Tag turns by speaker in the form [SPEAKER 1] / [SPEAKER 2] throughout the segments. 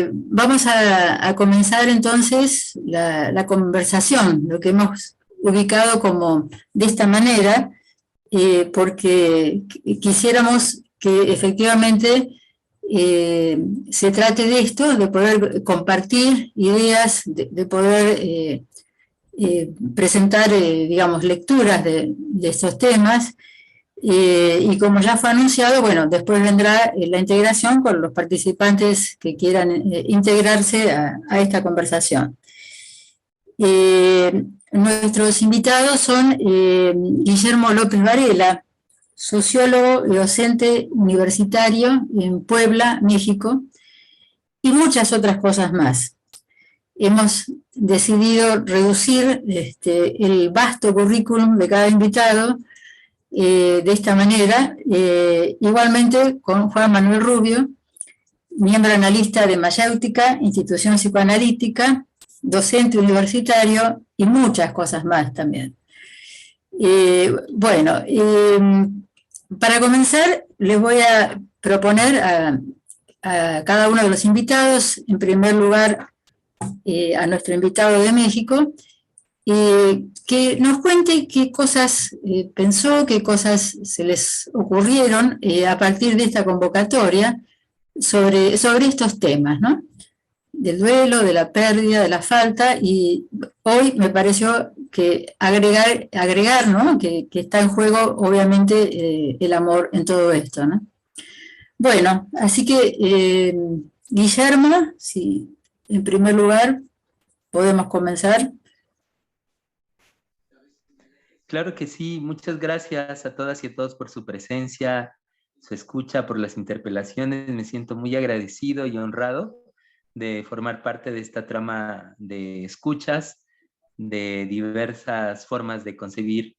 [SPEAKER 1] Vamos a comenzar entonces la conversación, lo que hemos ubicado como de esta manera, porque quisiéramos que efectivamente se trate de esto, de poder compartir ideas, de poder presentar, digamos, lecturas de estos temas. Y como ya fue anunciado, bueno, después vendrá la integración con los participantes que quieran integrarse a esta conversación. Nuestros invitados son Guillermo López Varela, sociólogo y docente universitario en Puebla, México, y muchas otras cosas más. Hemos decidido reducir el vasto currículum de cada invitado de esta manera, igualmente con Juan Manuel Rubio, miembro analista de Mayéutica, institución psicoanalítica, docente universitario y muchas cosas más también. Para comenzar, les voy a proponer a cada uno de los invitados, en primer lugar a nuestro invitado de México, que nos cuente qué cosas pensó, qué cosas se les ocurrieron a partir de esta convocatoria sobre estos temas, ¿no? Del duelo, de la pérdida, de la falta, y hoy me pareció que agregar ¿no? que está en juego, obviamente, el amor en todo esto, ¿no? Bueno, así que, Guillermo, si en primer lugar podemos comenzar.
[SPEAKER 2] Claro que sí, muchas gracias a todas y a todos por su presencia, su escucha, por las interpelaciones. Me siento muy agradecido y honrado de formar parte de esta trama de escuchas, de diversas formas de concebir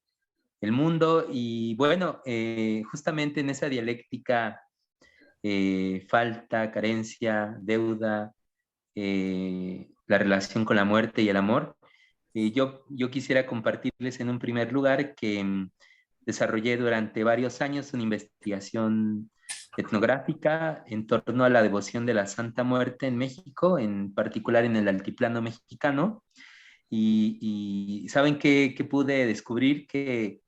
[SPEAKER 2] el mundo. Y bueno, justamente en esa dialéctica, falta, carencia, deuda, la relación con la muerte y el amor. Yo quisiera compartirles en un primer lugar que desarrollé durante varios años una investigación etnográfica en torno a la devoción de la Santa Muerte en México, en particular en el altiplano mexicano. Y ¿saben qué pude descubrir? Que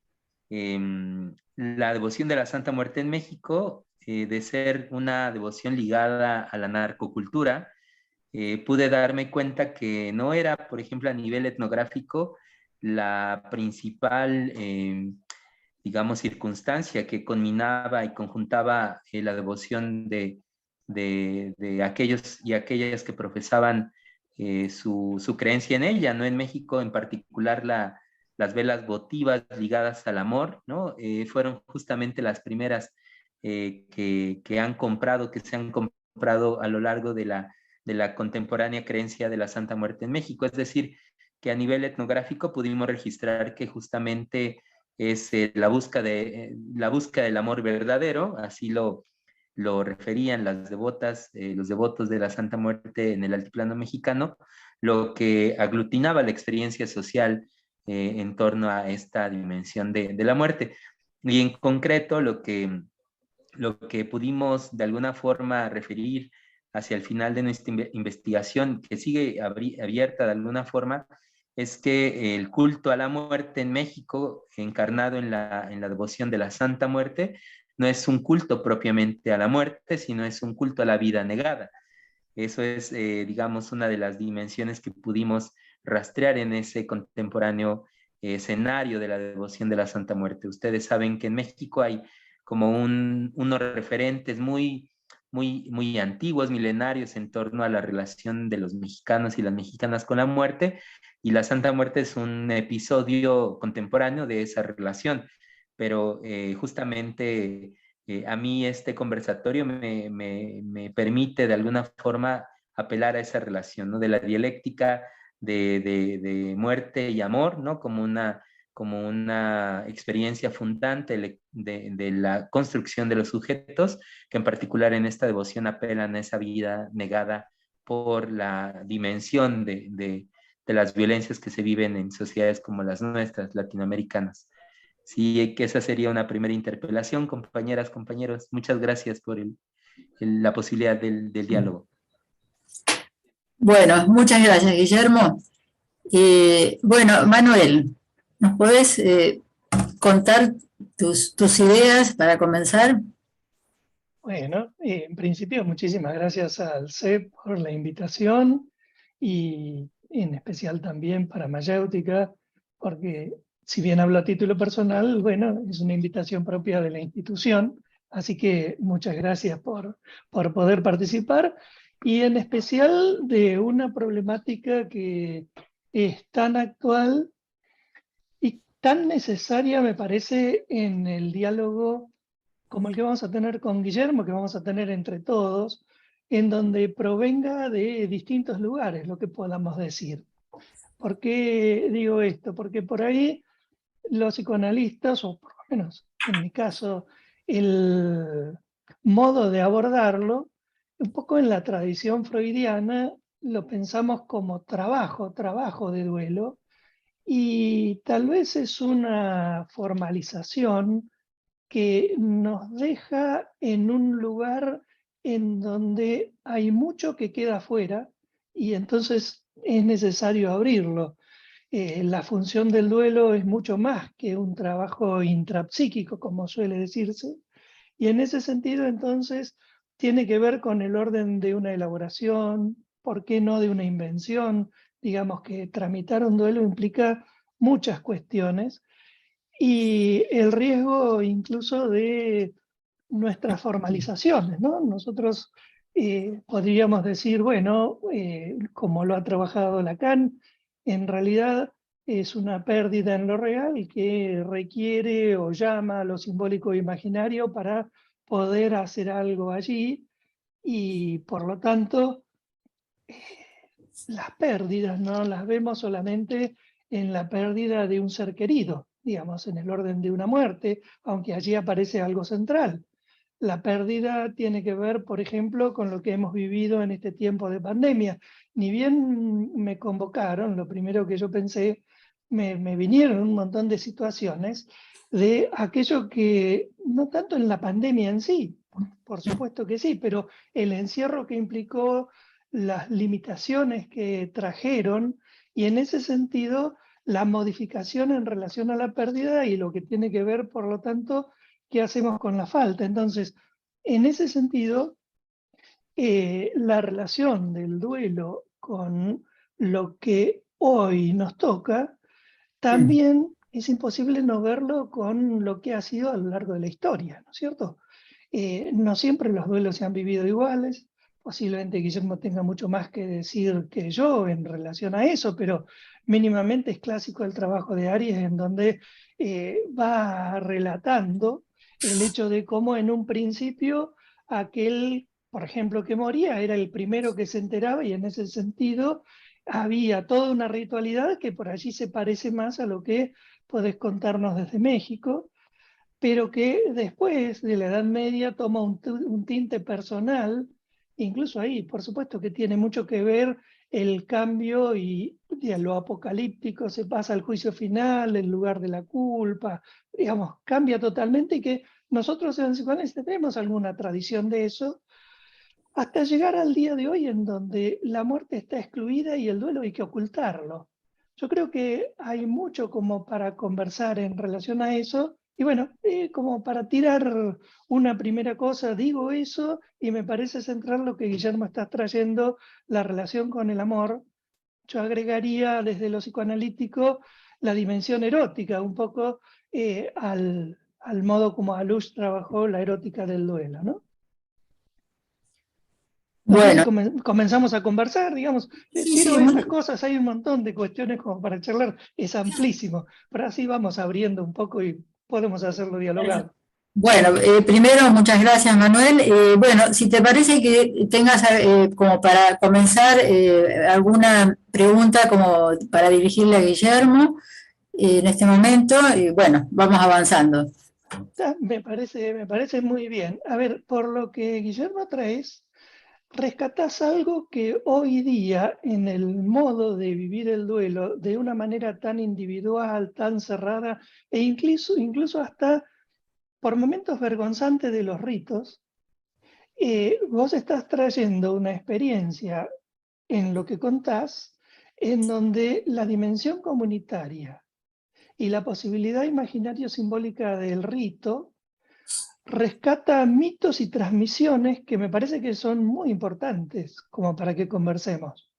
[SPEAKER 2] la devoción de la Santa Muerte en México, de ser una devoción ligada a la narcocultura, pude darme cuenta que no era, por ejemplo, a nivel etnográfico, la principal, digamos, circunstancia que conminaba y conjuntaba la devoción de aquellos y aquellas que profesaban su creencia en ella, ¿no? En México, en particular, las velas votivas ligadas al amor, ¿no? Fueron justamente las primeras que han comprado, que se han comprado a lo largo de la contemporánea creencia de la Santa Muerte en México. Es decir, que a nivel etnográfico pudimos registrar que justamente es la búsqueda del amor verdadero, así lo referían las devotas, los devotos de la Santa Muerte en el altiplano mexicano, lo que aglutinaba la experiencia social en torno a esta dimensión de la muerte. Y en concreto, lo que pudimos de alguna forma referir hacia el final de nuestra investigación, que sigue abierta de alguna forma, es que el culto a la muerte en México, encarnado en la devoción de la Santa Muerte, no es un culto propiamente a la muerte, sino es un culto a la vida negada. Eso es, digamos, una de las dimensiones que pudimos rastrear en ese contemporáneo escenario de la devoción de la Santa Muerte. Ustedes saben que en México hay como unos referentes muy antiguos, milenarios, en torno a la relación de los mexicanos y las mexicanas con la muerte, y la Santa Muerte es un episodio contemporáneo de esa relación. Pero justamente a mí este conversatorio me permite de alguna forma apelar a esa relación, ¿no? De la dialéctica de muerte y amor, ¿no? Como una experiencia fundante de la construcción de los sujetos, que en particular en esta devoción apelan a esa vida negada por la dimensión de las violencias que se viven en sociedades como las nuestras, latinoamericanas. Sí, que esa sería una primera interpelación, compañeras, compañeros. Muchas gracias por la posibilidad del diálogo.
[SPEAKER 1] Bueno, muchas gracias, Guillermo. Bueno, Manuel, ¿nos podés contar tus ideas para comenzar?
[SPEAKER 3] Bueno, en principio muchísimas gracias al CEP por la invitación y en especial también para Mayéutica, porque si bien hablo a título personal, bueno, es una invitación propia de la institución, así que muchas gracias por poder participar y en especial de una problemática que es tan actual y tan necesaria, me parece, en el diálogo como el que vamos a tener con Guillermo, que vamos a tener entre todos, en donde provenga de distintos lugares lo que podamos decir. ¿Por qué digo esto? Porque por ahí los psicoanalistas, o por lo menos en mi caso, el modo de abordarlo, un poco en la tradición freudiana, lo pensamos como trabajo de duelo, y tal vez es una formalización que nos deja en un lugar en donde hay mucho que queda afuera y entonces es necesario abrirlo. La función del duelo es mucho más que un trabajo intrapsíquico, como suele decirse, y en ese sentido entonces tiene que ver con el orden de una elaboración, ¿por qué no de una invención? Digamos que tramitar un duelo implica muchas cuestiones, y el riesgo incluso de nuestras formalizaciones, ¿no? Nosotros podríamos decir, bueno, como lo ha trabajado Lacan, en realidad es una pérdida en lo real que requiere o llama a lo simbólico e imaginario para poder hacer algo allí, y por lo tanto las pérdidas no las vemos solamente en la pérdida de un ser querido, digamos, en el orden de una muerte, aunque allí aparece algo central. La pérdida tiene que ver, por ejemplo, con lo que hemos vivido en este tiempo de pandemia. Ni bien me convocaron, lo primero que yo pensé, me vinieron un montón de situaciones de aquello que, no tanto en la pandemia en sí, por supuesto que sí, pero el encierro que implicó, las limitaciones que trajeron, y en ese sentido la modificación en relación a la pérdida y lo que tiene que ver, por lo tanto, qué hacemos con la falta. Entonces, en ese sentido, la relación del duelo con lo que hoy nos toca, también es imposible no verlo con lo que ha sido a lo largo de la historia, ¿no es cierto? No siempre los duelos se han vivido iguales, posiblemente Guillermo tenga mucho más que decir que yo en relación a eso, pero mínimamente es clásico el trabajo de Aries, en donde va relatando el hecho de cómo en un principio aquel, por ejemplo, que moría era el primero que se enteraba, y en ese sentido había toda una ritualidad que por allí se parece más a lo que podés contarnos desde México, pero que después de la Edad Media toma un tinte personal, incluso ahí, por supuesto que tiene mucho que ver el cambio, y de lo apocalíptico se pasa al juicio final, el lugar de la culpa, digamos, cambia totalmente, y que nosotros en el psicoanálisis tenemos alguna tradición de eso, hasta llegar al día de hoy en donde la muerte está excluida y el duelo hay que ocultarlo. Yo creo que hay mucho como para conversar en relación a eso, y bueno, como para tirar una primera cosa, digo eso, y me parece central lo que Guillermo está trayendo, la relación con el amor. Yo agregaría desde lo psicoanalítico la dimensión erótica, un poco al modo como Alush trabajó la erótica del duelo, ¿no? No sé si
[SPEAKER 1] Bueno,
[SPEAKER 3] comenzamos a conversar, digamos,
[SPEAKER 1] sí,
[SPEAKER 3] tiro
[SPEAKER 1] sí,
[SPEAKER 3] estas cosas, hay un montón de cuestiones como para charlar, es amplísimo, pero así vamos abriendo un poco y podemos hacerlo dialogado.
[SPEAKER 1] bueno, primero, muchas gracias, Manuel. Bueno, si te parece que tengas como para comenzar alguna pregunta como para dirigirle a Guillermo en este momento, y bueno, vamos avanzando.
[SPEAKER 3] Me parece muy bien. A ver, por lo que Guillermo traes, rescatás algo que hoy día en el modo de vivir el duelo de una manera tan individual, tan cerrada, e incluso hasta por momentos vergonzante de los ritos, vos estás trayendo una experiencia en lo que contás, en donde la dimensión comunitaria y la posibilidad imaginario-simbólica del rito rescata mitos y transmisiones que me parece que son muy importantes como para que conversemos.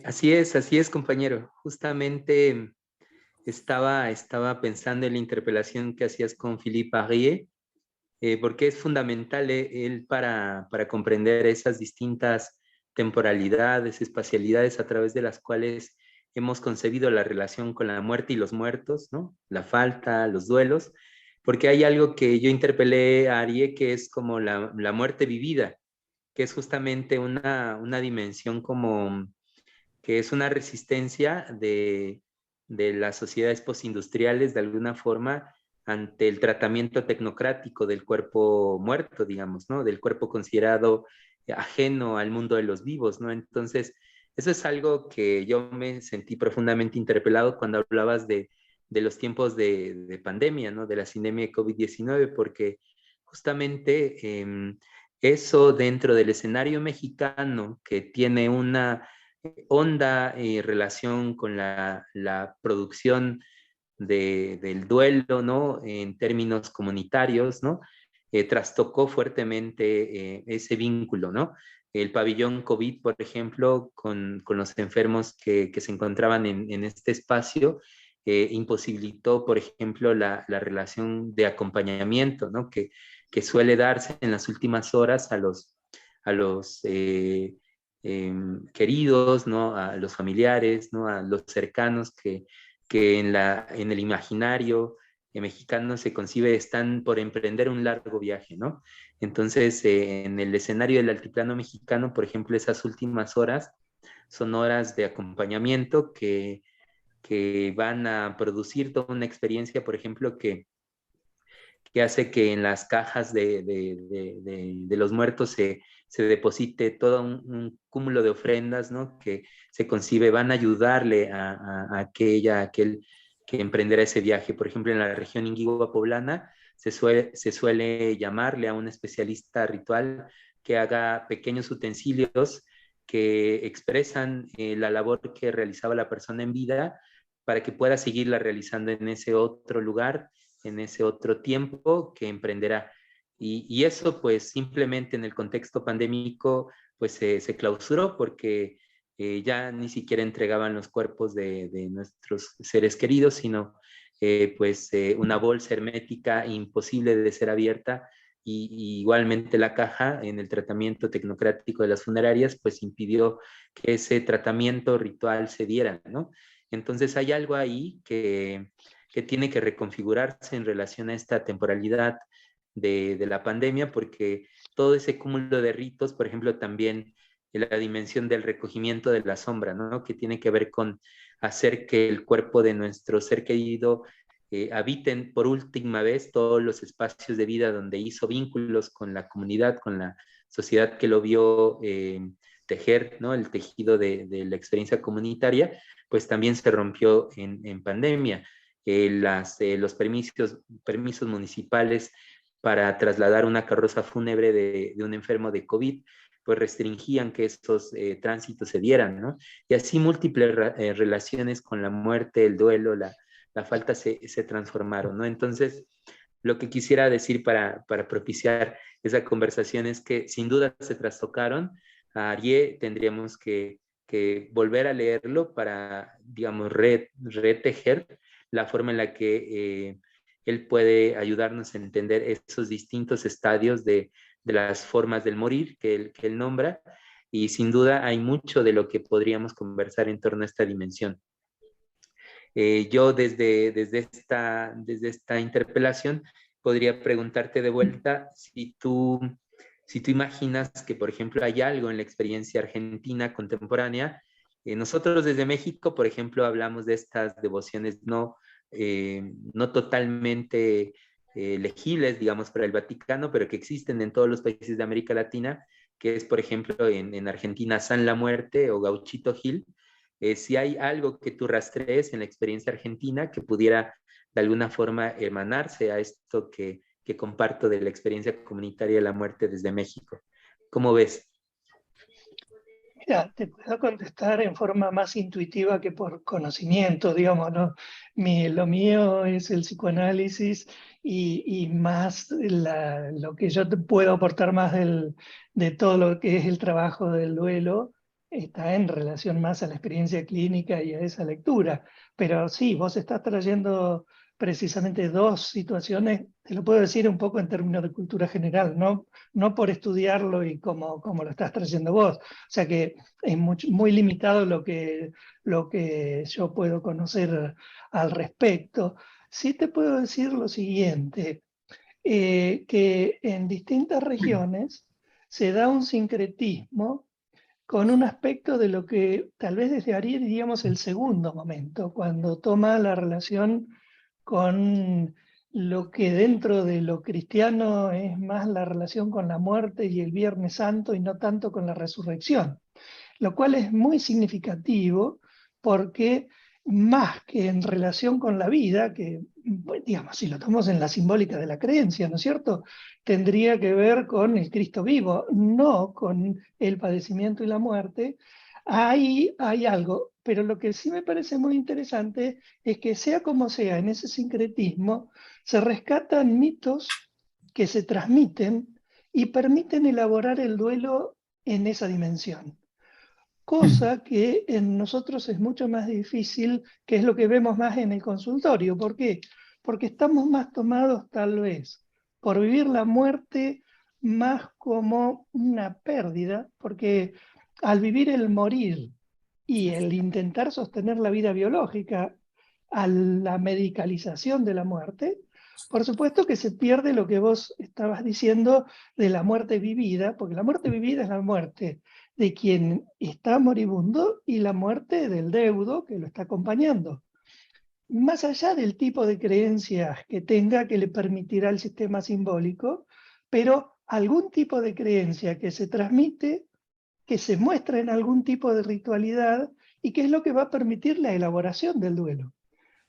[SPEAKER 2] Así es, compañero. Justamente estaba pensando en la interpelación que hacías con Philippe Arrier, porque es fundamental él para comprender esas distintas temporalidades, espacialidades a través de las cuales hemos concebido la relación con la muerte y los muertos, ¿no? La falta, los duelos, porque hay algo que yo interpelé a Arié que es como la muerte vivida, que es justamente una dimensión como que es una resistencia de las sociedades postindustriales de alguna forma ante el tratamiento tecnocrático del cuerpo muerto, digamos, ¿no? Del cuerpo considerado ajeno al mundo de los vivos, ¿no? Entonces, eso es algo que yo me sentí profundamente interpelado cuando hablabas de los tiempos de pandemia, ¿no? De la sindemia de COVID-19, porque justamente eso dentro del escenario mexicano que tiene una honda relación con la producción del duelo, ¿no? En términos comunitarios, ¿no? Trastocó fuertemente ese vínculo, ¿no? El pabellón COVID, por ejemplo, con los enfermos que se encontraban en este espacio, imposibilitó, por ejemplo, la relación de acompañamiento, ¿no? Que suele darse en las últimas horas a los queridos, ¿no? A los familiares, ¿no? A los cercanos que en el imaginario mexicano se concibe están por emprender un largo viaje, ¿no? Entonces, en el escenario del altiplano mexicano, por ejemplo, esas últimas horas son horas de acompañamiento que van a producir toda una experiencia, por ejemplo, que hace que en las cajas de los muertos se deposite todo un cúmulo de ofrendas, ¿no? Que se concibe, van a ayudarle a aquel que emprenderá ese viaje. Por ejemplo, en la región Inguigua poblana se suele llamarle a un especialista ritual que haga pequeños utensilios que expresan la labor que realizaba la persona en vida para que pueda seguirla realizando en ese otro lugar, en ese otro tiempo que emprenderá. Y eso pues simplemente en el contexto pandémico pues se clausuró porque ya ni siquiera entregaban los cuerpos de nuestros seres queridos, sino una bolsa hermética imposible de ser abierta y igualmente la caja en el tratamiento tecnocrático de las funerarias pues impidió que ese tratamiento ritual se diera, ¿no? Entonces hay algo ahí que tiene que reconfigurarse en relación a esta temporalidad de la pandemia, porque todo ese cúmulo de ritos, por ejemplo, también la dimensión del recogimiento de la sombra, ¿no? Que tiene que ver con hacer que el cuerpo de nuestro ser querido habiten por última vez todos los espacios de vida donde hizo vínculos con la comunidad, con la sociedad que lo vio tejer, ¿no? El tejido de la experiencia comunitaria, pues también se rompió en pandemia. Los permisos municipales para trasladar una carroza fúnebre de un enfermo de COVID, pues restringían que esos tránsitos se dieran, ¿no? Y así múltiples relaciones con la muerte, el duelo, la falta se transformaron, ¿no? Entonces, lo que quisiera decir para propiciar esa conversación es que sin duda se trastocaron. A Arié tendríamos que volver a leerlo para, digamos, retejer la forma en la que él puede ayudarnos a entender esos distintos estadios de las formas del morir que él nombra, y sin duda hay mucho de lo que podríamos conversar en torno a esta dimensión. Yo desde esta interpelación podría preguntarte de vuelta si tú imaginas que, por ejemplo, hay algo en la experiencia argentina contemporánea. Nosotros desde México, por ejemplo, hablamos de estas devociones no totalmente legibles, digamos, para el Vaticano, pero que existen en todos los países de América Latina, que es, por ejemplo, en Argentina, San la Muerte o Gauchito Gil. Si hay algo que tú rastrees en la experiencia argentina que pudiera de alguna forma emanarse a esto que que comparto de la experiencia comunitaria de la muerte desde México. ¿Cómo ves?
[SPEAKER 3] Mira, te puedo contestar en forma más intuitiva que por conocimiento, digamos, ¿no? Lo mío es el psicoanálisis y más lo que yo te puedo aportar más de todo lo que es el trabajo del duelo está en relación más a la experiencia clínica y a esa lectura. Pero sí, vos estás trayendo precisamente dos situaciones, te lo puedo decir un poco en términos de cultura general, no por estudiarlo y como lo estás trayendo vos. O sea que es muy limitado lo que yo puedo conocer al respecto. Sí te puedo decir lo siguiente, que en distintas regiones se da un sincretismo con un aspecto de lo que tal vez desde Ariel diríamos el segundo momento, cuando toma la relación con lo que dentro de lo cristiano es más la relación con la muerte y el Viernes Santo y no tanto con la resurrección, lo cual es muy significativo porque más que en relación con la vida, que digamos, si lo tomamos en la simbólica de la creencia, ¿no es cierto?, tendría que ver con el Cristo vivo, no con el padecimiento y la muerte. Ahí hay algo, pero lo que sí me parece muy interesante es que sea como sea, en ese sincretismo se rescatan mitos que se transmiten y permiten elaborar el duelo en esa dimensión. Cosa que en nosotros es mucho más difícil, que es lo que vemos más en el consultorio. ¿Por qué? Porque estamos más tomados tal vez por vivir la muerte más como una pérdida, porque al vivir el morir y el intentar sostener la vida biológica a la medicalización de la muerte, por supuesto que se pierde lo que vos estabas diciendo de la muerte vivida, porque la muerte vivida es la muerte de quien está moribundo y la muerte del deudo que lo está acompañando. Más allá del tipo de creencias que tenga que le permitirá el sistema simbólico, pero algún tipo de creencia que se transmite, que se muestra en algún tipo de ritualidad y que es lo que va a permitir la elaboración del duelo.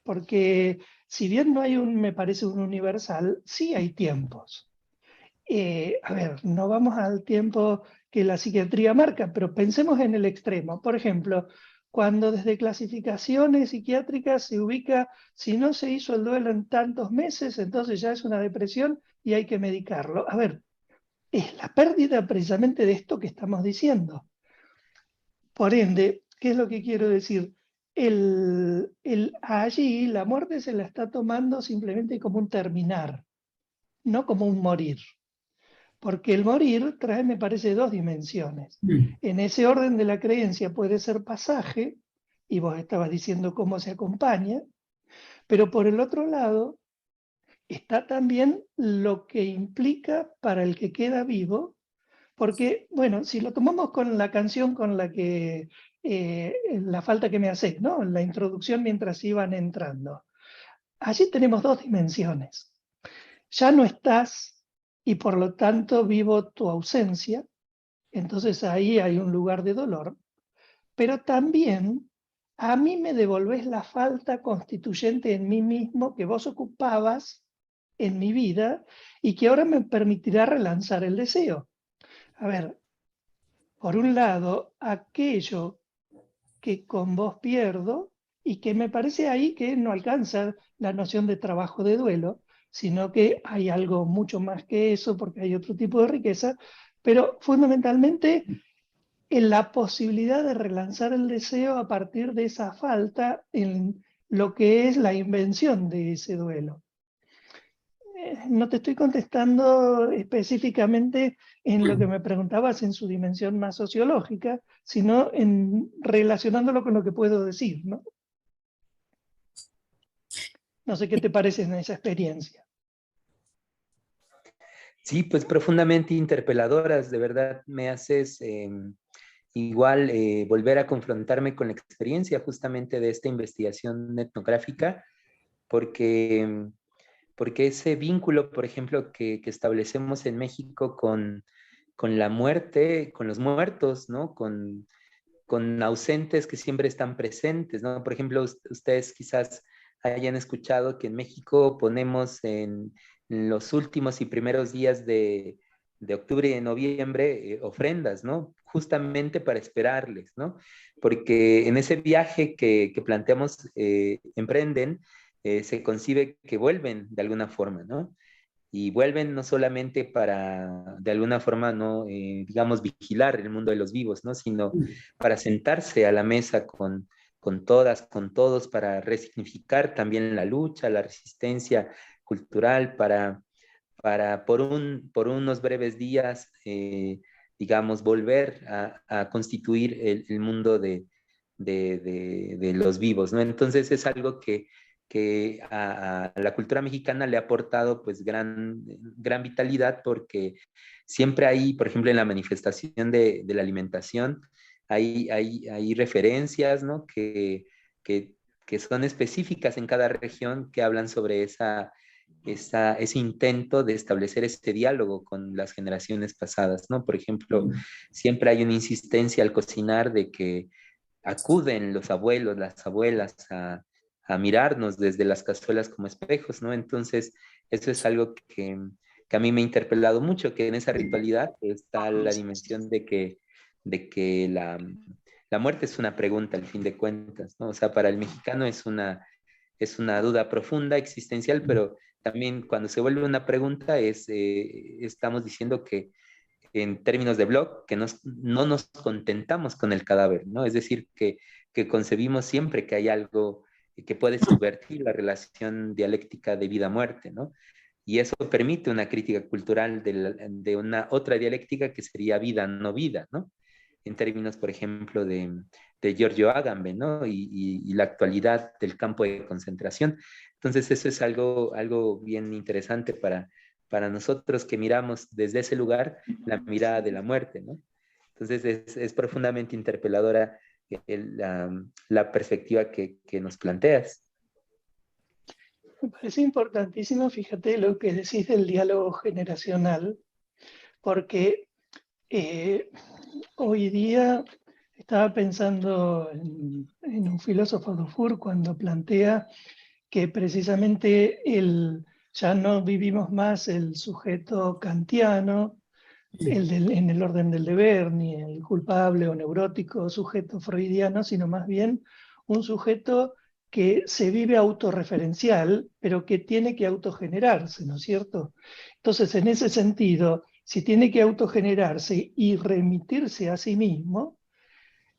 [SPEAKER 3] Porque si bien no hay me parece un universal, sí hay tiempos. A ver, no vamos al tiempo que la psiquiatría marca, pero pensemos en el extremo. Por ejemplo, cuando desde clasificaciones psiquiátricas se ubica, si no se hizo el duelo en tantos meses, entonces ya es una depresión y hay que medicarlo. A ver, es la pérdida precisamente de esto que estamos diciendo. Por ende, ¿qué es lo que quiero decir? Allí la muerte se la está tomando simplemente como un terminar, no como un morir. Porque el morir trae, me parece, dos dimensiones. En ese orden de la creencia puede ser pasaje, y vos estabas diciendo cómo se acompaña, pero por el otro lado está también lo que implica para el que queda vivo, porque, bueno, si lo tomamos con la canción con la que, la falta que me hace, ¿no? La introducción mientras iban entrando. Allí tenemos dos dimensiones. Ya no estás y por lo tanto vivo tu ausencia, entonces ahí hay un lugar de dolor, pero también a mí me devolvés la falta constituyente en mí mismo que vos ocupabas en mi vida y que ahora me permitirá relanzar el deseo. A ver, por un lado, aquello que con vos pierdo y que me parece ahí que no alcanza la noción de trabajo de duelo, sino que hay algo mucho más que eso porque hay otro tipo de riqueza, pero fundamentalmente en la posibilidad de relanzar el deseo a partir de esa falta en lo que es la invención de ese duelo. No te estoy contestando específicamente en lo que me preguntabas en su dimensión más sociológica, sino relacionándolo con lo que puedo decir, ¿no? No sé qué te parece en esa experiencia.
[SPEAKER 2] Sí, pues profundamente interpeladoras, de verdad me haces igual volver a confrontarme con la experiencia justamente de esta investigación etnográfica, porque ese vínculo, por ejemplo, que establecemos en México con la muerte, con los muertos, ¿no? Con ausentes que siempre están presentes, ¿no? Por ejemplo, ustedes quizás hayan escuchado que en México ponemos en los últimos y primeros días de octubre y de noviembre ofrendas, ¿no? Justamente para esperarles, ¿no? Porque en ese viaje que planteamos, emprenden, se concibe que vuelven de alguna forma, ¿no? Y vuelven no solamente para, de alguna forma, no, digamos, vigilar el mundo de los vivos, ¿no? Sino para sentarse a la mesa con todas, con todos, para resignificar también la lucha, la resistencia cultural, para por unos breves días, digamos, volver a constituir el mundo de los vivos, ¿no? Entonces es algo que a la cultura mexicana le ha aportado pues gran vitalidad, porque siempre hay, por ejemplo, en la manifestación de la alimentación, hay referencias, ¿no? Que son específicas en cada región, que hablan sobre ese intento de establecer este diálogo con las generaciones pasadas, ¿no? Por ejemplo, siempre hay una insistencia al cocinar de que acuden los abuelos, las abuelas a mirarnos desde las cazuelas como espejos, ¿no? Entonces, eso es algo que a mí me ha interpelado mucho, que en esa ritualidad está la dimensión de que la muerte es una pregunta, al fin de cuentas, ¿no? O sea, para el mexicano es una duda profunda, existencial, pero también cuando se vuelve una pregunta estamos diciendo que en términos de Bloch, que no nos contentamos con el cadáver, ¿no? Es decir, que concebimos siempre que hay algo que puede subvertir la relación dialéctica de vida-muerte, ¿no? Y eso permite una crítica cultural de una otra dialéctica que sería vida-no vida, ¿no? En términos, por ejemplo, de Giorgio Agamben, ¿no? Y la actualidad del campo de concentración. Entonces, eso es algo bien interesante para nosotros, que miramos desde ese lugar la mirada de la muerte, ¿no? Entonces, es profundamente interpeladora la perspectiva que nos planteas.
[SPEAKER 3] Me parece importantísimo, fíjate lo que decís del diálogo generacional, porque hoy día estaba pensando en un filósofo Dufour cuando plantea que precisamente ya no vivimos más el sujeto kantiano, en el orden del deber, ni el culpable o neurótico sujeto freudiano, sino más bien un sujeto que se vive autorreferencial, pero que tiene que autogenerarse, ¿no es cierto? Entonces, en ese sentido, si tiene que autogenerarse y remitirse a sí mismo,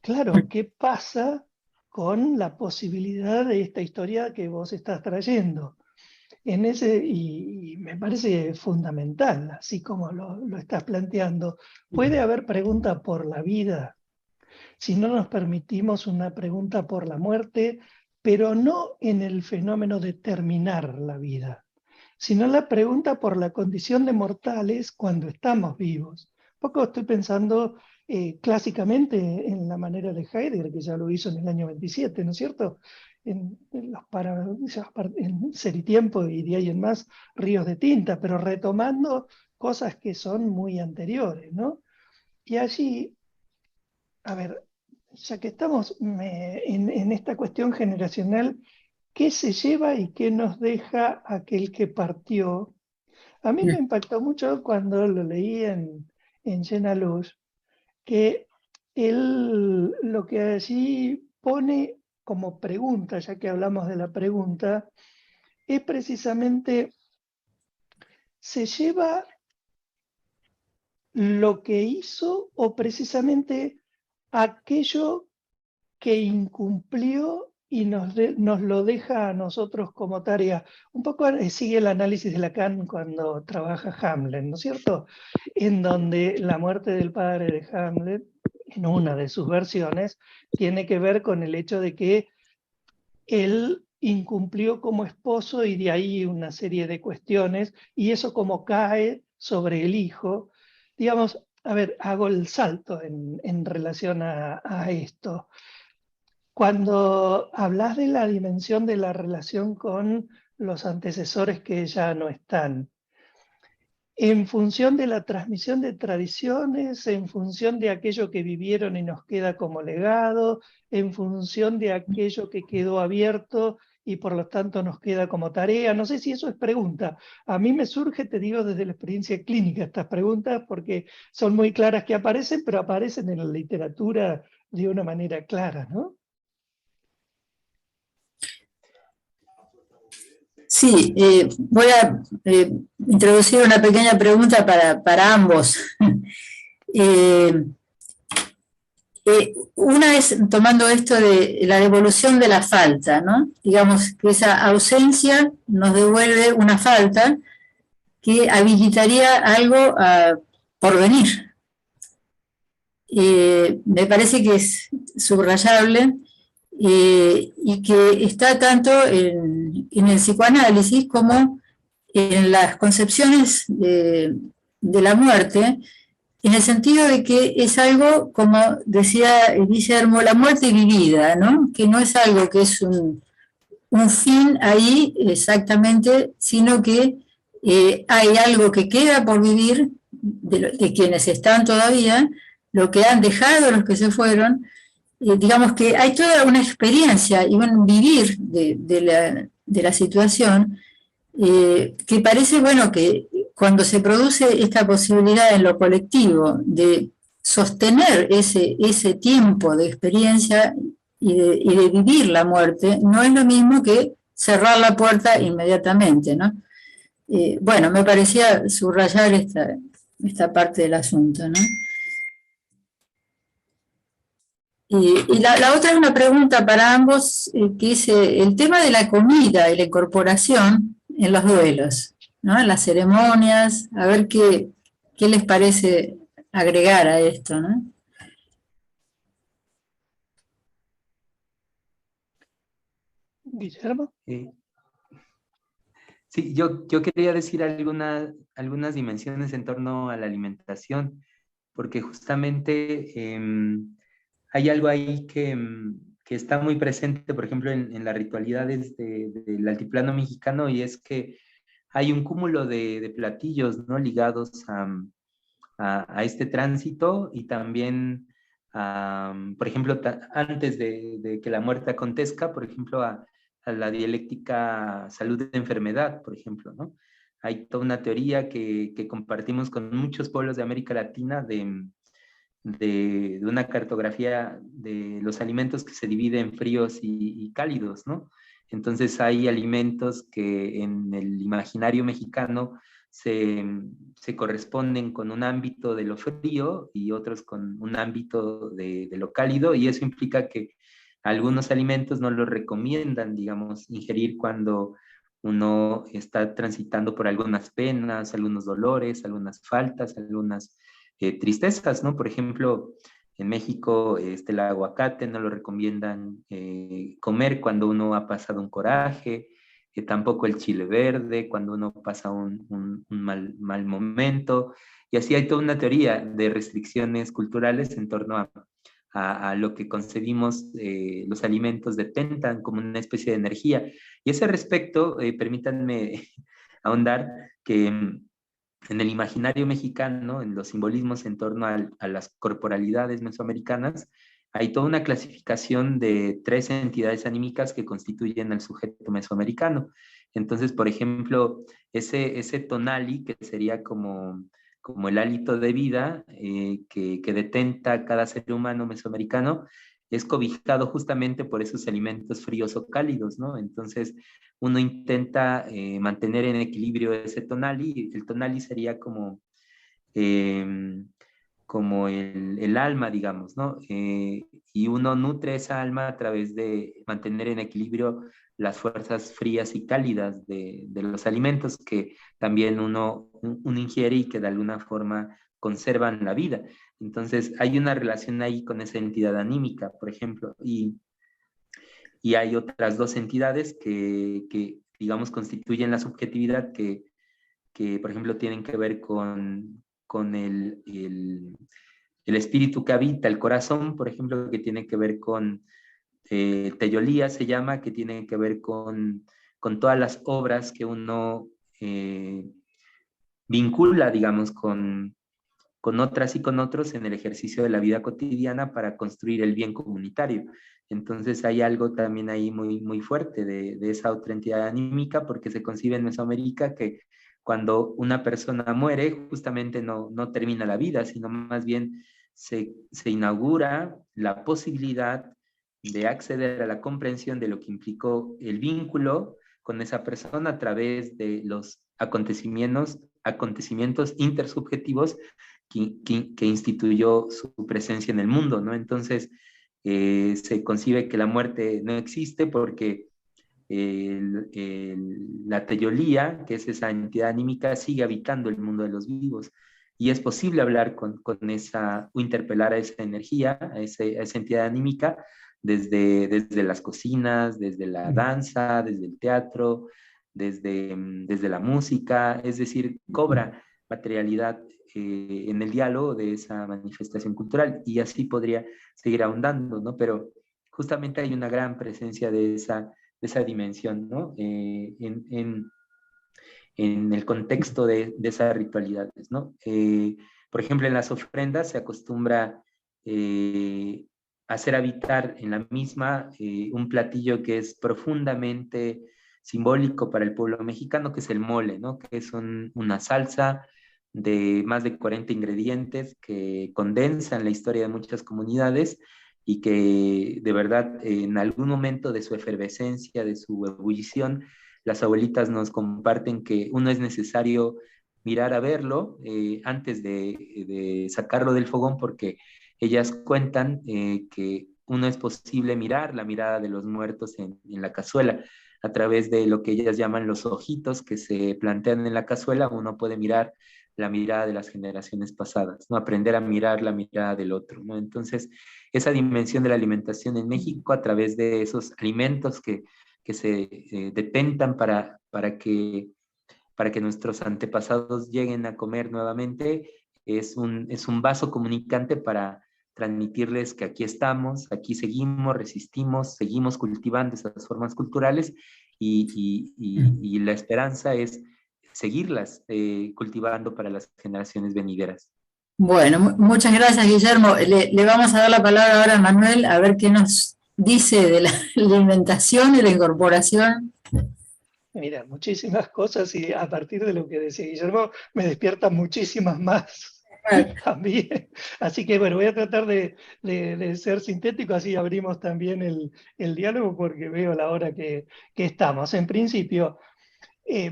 [SPEAKER 3] claro, ¿qué pasa con la posibilidad de esta historia que vos estás trayendo? Y me parece fundamental, así como lo estás planteando. Puede haber pregunta por la vida, si no nos permitimos una pregunta por la muerte, pero no en el fenómeno de terminar la vida, sino la pregunta por la condición de mortales cuando estamos vivos. Poco estoy pensando clásicamente en la manera de Heidegger, que ya lo hizo en el año 27, ¿no es cierto? En Ser y Tiempo y de ahí en más, Ríos de Tinta, pero retomando cosas que son muy anteriores, ¿no? Y allí, a ver, ya que estamos en esta cuestión generacional, ¿qué se lleva y qué nos deja aquel que partió? A mí me impactó mucho cuando lo leí en Llena Luz, que él lo que allí pone como pregunta, ya que hablamos de la pregunta, es precisamente, ¿se lleva lo que hizo o precisamente aquello que incumplió y nos lo deja a nosotros como tarea? Un poco sigue el análisis de Lacan cuando trabaja Hamlet, ¿no es cierto? En donde la muerte del padre de Hamlet, en una de sus versiones, tiene que ver con el hecho de que él incumplió como esposo y de ahí una serie de cuestiones, y eso como cae sobre el hijo. Digamos, a ver, hago el salto en relación a esto. Cuando hablas de la dimensión de la relación con los antecesores que ya no están, en función de la transmisión de tradiciones, en función de aquello que vivieron y nos queda como legado, en función de aquello que quedó abierto y por lo tanto nos queda como tarea. No sé si eso es pregunta. A mí me surge, te digo, desde la experiencia clínica estas preguntas porque son muy claras que aparecen, pero aparecen en la literatura de una manera clara, ¿no?
[SPEAKER 1] Sí, voy a introducir una pequeña pregunta para ambos. Una es tomando esto de la devolución de la falta, ¿no? Digamos que esa ausencia nos devuelve una falta que habilitaría algo por venir. Me parece que es subrayable y que está tanto en el psicoanálisis como en las concepciones de la muerte, en el sentido de que es algo, como decía Guillermo, la muerte vivida, ¿no? Que no es algo que es un fin ahí exactamente, sino que hay algo que queda por vivir de quienes están todavía, lo que han dejado los que se fueron, digamos que hay toda una experiencia y un vivir de la situación que parece, bueno, que cuando se produce esta posibilidad en lo colectivo de sostener ese tiempo de experiencia y de vivir la muerte, no es lo mismo que cerrar la puerta inmediatamente, ¿no? Bueno, me parecía subrayar esta parte del asunto, ¿no? Y la otra es una pregunta para ambos, que es el tema de la comida y la incorporación en los duelos, ¿no? En las ceremonias, a ver qué les parece agregar a esto, ¿no?
[SPEAKER 3] Guillermo.
[SPEAKER 2] Sí, yo quería decir algunas dimensiones en torno a la alimentación, porque justamente hay algo ahí que está muy presente, por ejemplo, en las ritualidades del altiplano mexicano, y es que hay un cúmulo de platillos, ¿no? Ligados a este tránsito y también, por ejemplo, antes de que la muerte acontezca, por ejemplo, a la dialéctica salud-enfermedad, por ejemplo, ¿no? Hay toda una teoría que compartimos con muchos pueblos de América Latina de una cartografía de los alimentos que se divide en fríos y cálidos, ¿no? Entonces hay alimentos que en el imaginario mexicano se corresponden con un ámbito de lo frío y otros con un ámbito de lo cálido, y eso implica que algunos alimentos no los recomiendan, digamos, ingerir cuando uno está transitando por algunas penas, algunos dolores, algunas faltas, algunas tristezas, ¿no? Por ejemplo, en México el aguacate no lo recomiendan comer cuando uno ha pasado un coraje, tampoco el chile verde cuando uno pasa un mal momento, y así hay toda una teoría de restricciones culturales en torno a lo que concebimos los alimentos detentan como una especie de energía. Y a ese respecto, permítanme ahondar que en el imaginario mexicano, en los simbolismos en torno a las corporalidades mesoamericanas, hay toda una clasificación de 3 entidades anímicas que constituyen al sujeto mesoamericano. Entonces, por ejemplo, ese tonali, que sería como el hálito de vida que detenta cada ser humano mesoamericano, es cobijado justamente por esos alimentos fríos o cálidos, ¿no? Entonces, uno intenta mantener en equilibrio ese tonali. El tonali sería como el alma, digamos, ¿no? Y uno nutre esa alma a través de mantener en equilibrio las fuerzas frías y cálidas de los alimentos que también uno ingiere y que de alguna forma conservan la vida. Entonces, hay una relación ahí con esa entidad anímica, por ejemplo, y hay otras 2 entidades que digamos, constituyen la subjetividad que, por ejemplo, tienen que ver con el espíritu que habita el corazón, por ejemplo, que tiene que ver con Teyolía se llama, que tiene que ver con todas las obras que uno vincula, digamos, con otras y con otros en el ejercicio de la vida cotidiana para construir el bien comunitario. Entonces hay algo también ahí muy, muy fuerte de esa otra entidad anímica, porque se concibe en Mesoamérica que cuando una persona muere, justamente no termina la vida, sino más bien se inaugura la posibilidad de acceder a la comprensión de lo que implicó el vínculo con esa persona a través de los acontecimientos intersubjetivos que instituyó su presencia en el mundo, ¿no? Entonces, se concibe que la muerte no existe porque la teyolía, que es esa entidad anímica, sigue habitando el mundo de los vivos. Y es posible hablar con esa, o interpelar a esa energía, a esa entidad anímica, desde las cocinas, desde la danza, desde el teatro, desde la música, es decir, cobra materialidad en el diálogo de esa manifestación cultural, y así podría seguir ahondando, ¿no? Pero justamente hay una gran presencia de esa dimensión, ¿no? En el contexto de esas ritualidades, ¿no? Por ejemplo, en las ofrendas se acostumbra hacer habitar en la misma un platillo que es profundamente simbólico para el pueblo mexicano, que es el mole, ¿no? Que es una salsa de más de 40 ingredientes que condensan la historia de muchas comunidades y que de verdad en algún momento de su efervescencia, de su ebullición, las abuelitas nos comparten que uno es necesario mirar a verlo antes de sacarlo del fogón, porque ellas cuentan que uno es posible mirar la mirada de los muertos en la cazuela. A través de lo que ellas llaman los ojitos que se plantean en la cazuela, uno puede mirar la mirada de las generaciones pasadas, ¿no? Aprender a mirar la mirada del otro, ¿no? Entonces, esa dimensión de la alimentación en México a través de esos alimentos que se detentan para que nuestros antepasados lleguen a comer nuevamente, es un vaso comunicante para transmitirles que aquí estamos, aquí seguimos, resistimos, seguimos cultivando esas formas culturales y la esperanza es seguirlas cultivando para las generaciones venideras.
[SPEAKER 1] Bueno, muchas gracias, Guillermo. Le vamos a dar la palabra ahora a Manuel a ver qué nos dice de la alimentación y la incorporación.
[SPEAKER 3] Mira, muchísimas cosas, y a partir de lo que decía Guillermo me despiertan muchísimas más también. Así que bueno, voy a tratar de ser sintético, así abrimos también el diálogo, porque veo la hora que estamos. En principio,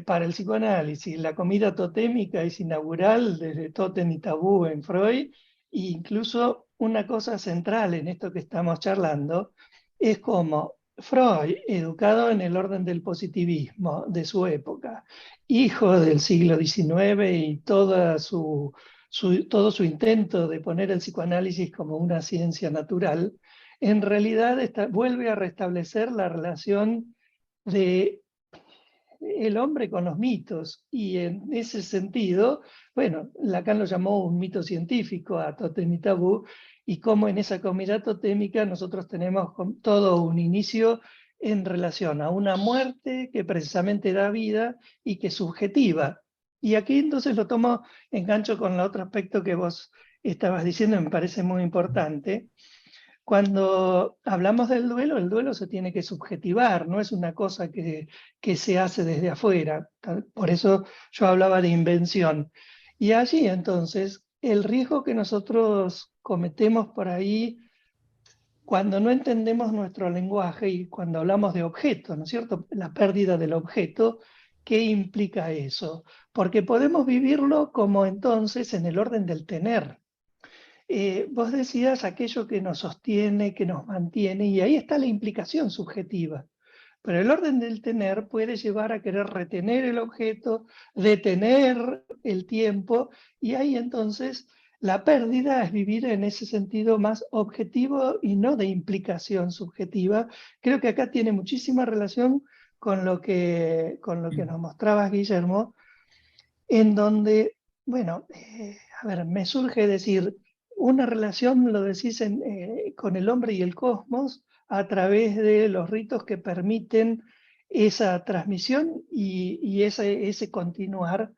[SPEAKER 3] para el psicoanálisis, la comida totémica es inaugural desde Tótem y Tabú en Freud, e incluso una cosa central en esto que estamos charlando es como Freud, educado en el orden del positivismo de su época, hijo del siglo XIX y todo su intento de poner el psicoanálisis como una ciencia natural, en realidad vuelve a restablecer la relación de el hombre con los mitos, y en ese sentido, bueno, Lacan lo llamó un mito científico a Tótem y Tabú, y cómo en esa comida totémica nosotros tenemos todo un inicio en relación a una muerte que precisamente da vida y que es subjetiva. Y aquí entonces lo tomo, engancho con el otro aspecto que vos estabas diciendo, me parece muy importante. Cuando hablamos del duelo, el duelo se tiene que subjetivar, no es una cosa que se hace desde afuera. Por eso yo hablaba de invención. Y allí entonces, el riesgo que nosotros cometemos por ahí cuando no entendemos nuestro lenguaje y cuando hablamos de objeto, ¿no es cierto? La pérdida del objeto, ¿qué implica eso? Porque podemos vivirlo como entonces en el orden del tener. Vos decías aquello que nos sostiene, que nos mantiene, y ahí está la implicación subjetiva. Pero el orden del tener puede llevar a querer retener el objeto, detener el tiempo, y ahí entonces la pérdida es vivir en ese sentido más objetivo y no de implicación subjetiva. Creo que acá tiene muchísima relación con lo que nos mostrabas, Guillermo, en donde, bueno, a ver, me surge decir, una relación, lo decís, con el hombre y el cosmos a través de los ritos que permiten esa transmisión y ese continuar,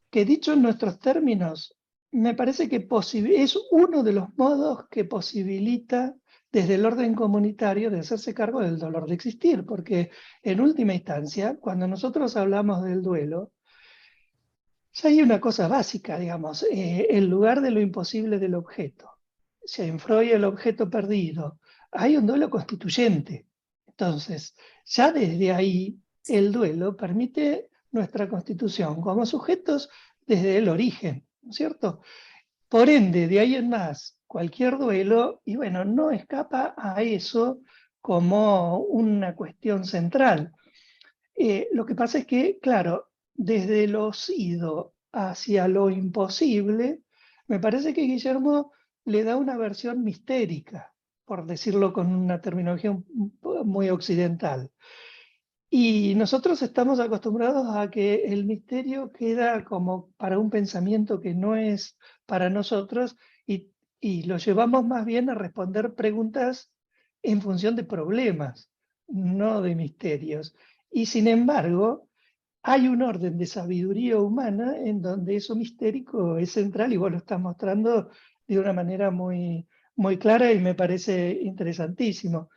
[SPEAKER 3] que dicho en nuestros términos, me parece que es uno de los modos que posibilita desde el orden comunitario de hacerse cargo del dolor de existir, porque en última instancia, cuando nosotros hablamos del duelo, ya hay una cosa básica, digamos, el lugar de lo imposible del objeto. Si en Freud el objeto perdido, hay un duelo constituyente. Entonces, ya desde ahí el duelo permite nuestra constitución como sujetos desde el origen, ¿no es cierto? Por ende, de ahí en más, cualquier duelo, y bueno, no escapa a eso como una cuestión central. Lo que pasa es que, claro, desde lo sido hacia lo imposible, me parece que Guillermo le da una versión mistérica, por decirlo con una terminología muy occidental. Y nosotros estamos acostumbrados a que el misterio queda como para un pensamiento que no es para nosotros y lo llevamos más bien a responder preguntas en función de problemas, no de misterios. Y sin embargo, hay un orden de sabiduría humana en donde eso mistérico es central y vos lo estás mostrando de una manera muy clara y me parece interesantísimo.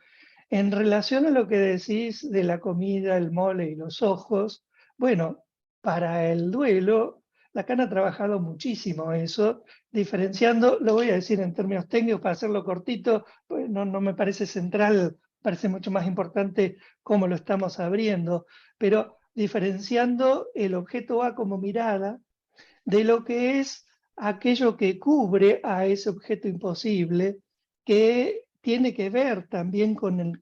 [SPEAKER 3] En relación a lo que decís de la comida, el mole y los ojos, bueno, para el duelo, Lacan ha trabajado muchísimo eso, diferenciando, lo voy a decir en términos técnicos para hacerlo cortito, pues no me parece central, parece mucho más importante cómo lo estamos abriendo, pero diferenciando el objeto A como mirada de lo que es aquello que cubre a ese objeto imposible, que tiene que ver también con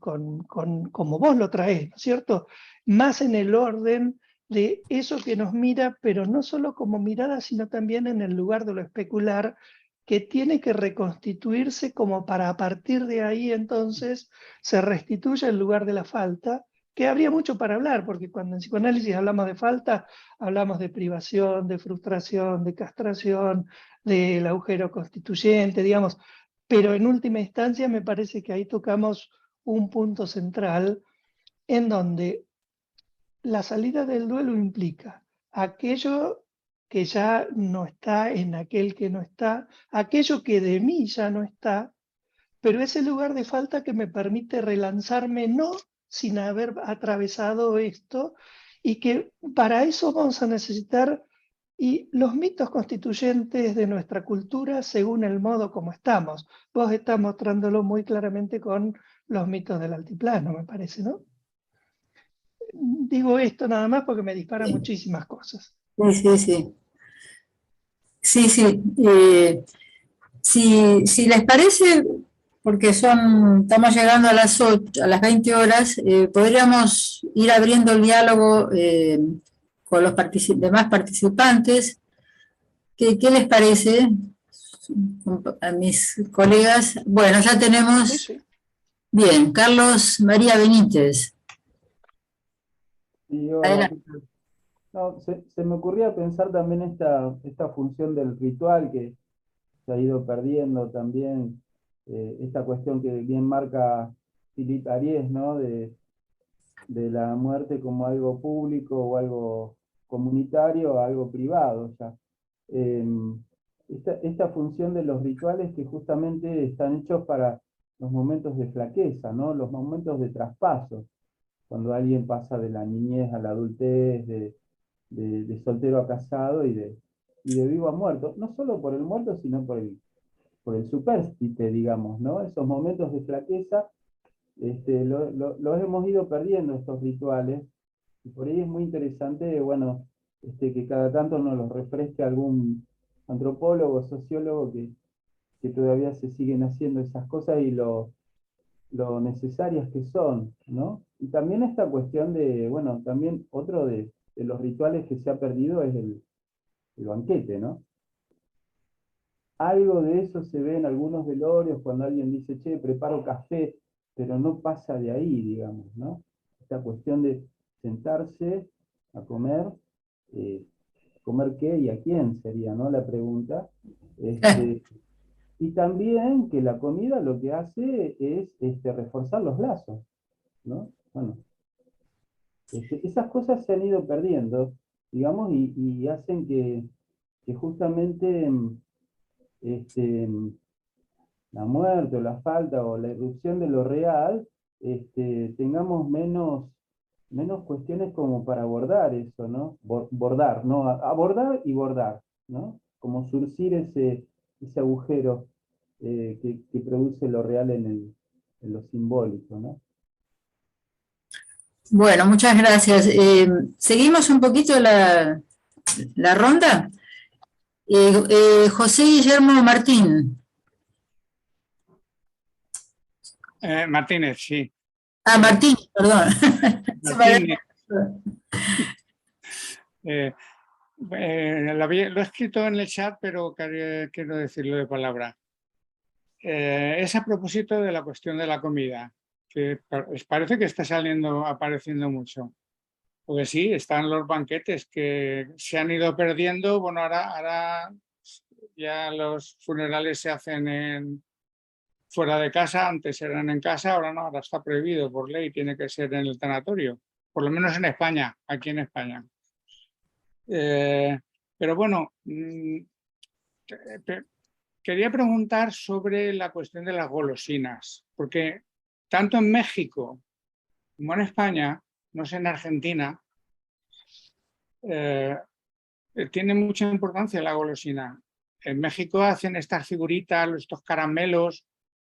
[SPEAKER 3] como vos lo traés, ¿no es cierto? Más en el orden de eso que nos mira, pero no solo como mirada, sino también en el lugar de lo especular, que tiene que reconstituirse como para a partir de ahí entonces se restituya el lugar de la falta, que habría mucho para hablar, porque cuando en psicoanálisis hablamos de falta, hablamos de privación, de frustración, de castración, del agujero constituyente, digamos, pero en última instancia me parece que ahí tocamos un punto central en donde la salida del duelo implica aquello que ya no está en aquel que no está, aquello que de mí ya no está, pero ese lugar de falta que me permite relanzarme, no sin haber atravesado esto, y que para eso vamos a necesitar y los mitos constituyentes de nuestra cultura según el modo como estamos. Vos estás mostrándolo muy claramente con los mitos del altiplano, me parece, ¿no? Digo esto nada más porque me dispara
[SPEAKER 1] Sí,
[SPEAKER 3] muchísimas cosas.
[SPEAKER 1] sí, sí. Sí, sí. Si les parece, porque estamos llegando a las 8, a las 20 horas, podríamos ir abriendo el diálogo con los demás participantes. ¿Qué les parece a mis colegas? Bueno, ya
[SPEAKER 3] Sí,
[SPEAKER 1] tenemos,
[SPEAKER 3] sí.
[SPEAKER 1] bien, Carlos María Benítez.
[SPEAKER 4] Y hola, ¿qué
[SPEAKER 1] Adelante.
[SPEAKER 4] tal? No, se me ocurría pensar también esta función del ritual que se ha ido perdiendo también, esta cuestión que bien marca Philippe Ariès, ¿no? De la muerte como algo público o algo comunitario o algo privado ya. Eh, esta función de los rituales que justamente están hechos para los momentos de flaqueza, ¿no? Los momentos de traspaso cuando alguien pasa de la niñez a la adultez, de soltero a casado y de vivo a muerto, no solo por el muerto, sino por el supérstite, digamos, ¿no? Esos momentos de flaqueza, los hemos ido perdiendo estos rituales, y por ahí es muy interesante, bueno, que cada tanto nos los refresque algún antropólogo, sociólogo que todavía se siguen haciendo esas cosas y lo necesarias que son, ¿no? Y también esta cuestión de, bueno, también otro de los rituales que se ha perdido es el banquete, ¿no? Algo de eso se ve en algunos velorios cuando alguien dice, che, preparo café, pero no pasa de ahí, digamos, ¿no? Esta cuestión de sentarse a comer, eh, ¿comer qué y a quién sería, ¿no? La pregunta. Y también que la comida lo que hace es reforzar los lazos, ¿no? Bueno, esas cosas se han ido perdiendo, digamos, y hacen que justamente este, la muerte o la falta o la irrupción de lo real, tengamos menos cuestiones como para abordar eso, ¿no? Bordar, ¿no? Abordar y bordar, ¿no? Como surcir ese agujero que produce lo real en lo simbólico, ¿no?
[SPEAKER 1] Bueno, muchas gracias. Seguimos un poquito la ronda. José Guillermo Martín.
[SPEAKER 5] Martínez, sí.
[SPEAKER 1] Martín, perdón.
[SPEAKER 5] Martínez. Lo he escrito en el chat, pero quiero decirlo de palabra. Es a propósito de la cuestión de la comida, que parece que está apareciendo mucho. Porque sí, están los banquetes que se han ido perdiendo. Bueno, ahora ya los funerales se hacen fuera de casa, antes eran en casa, ahora no, ahora está prohibido por ley, tiene que ser en el tanatorio, por lo menos en España, aquí en España. Pero bueno, quería preguntar sobre la cuestión de las golosinas, porque tanto en México como en España, no sé en Argentina, tiene mucha importancia la golosina. En México hacen estas figuritas, estos caramelos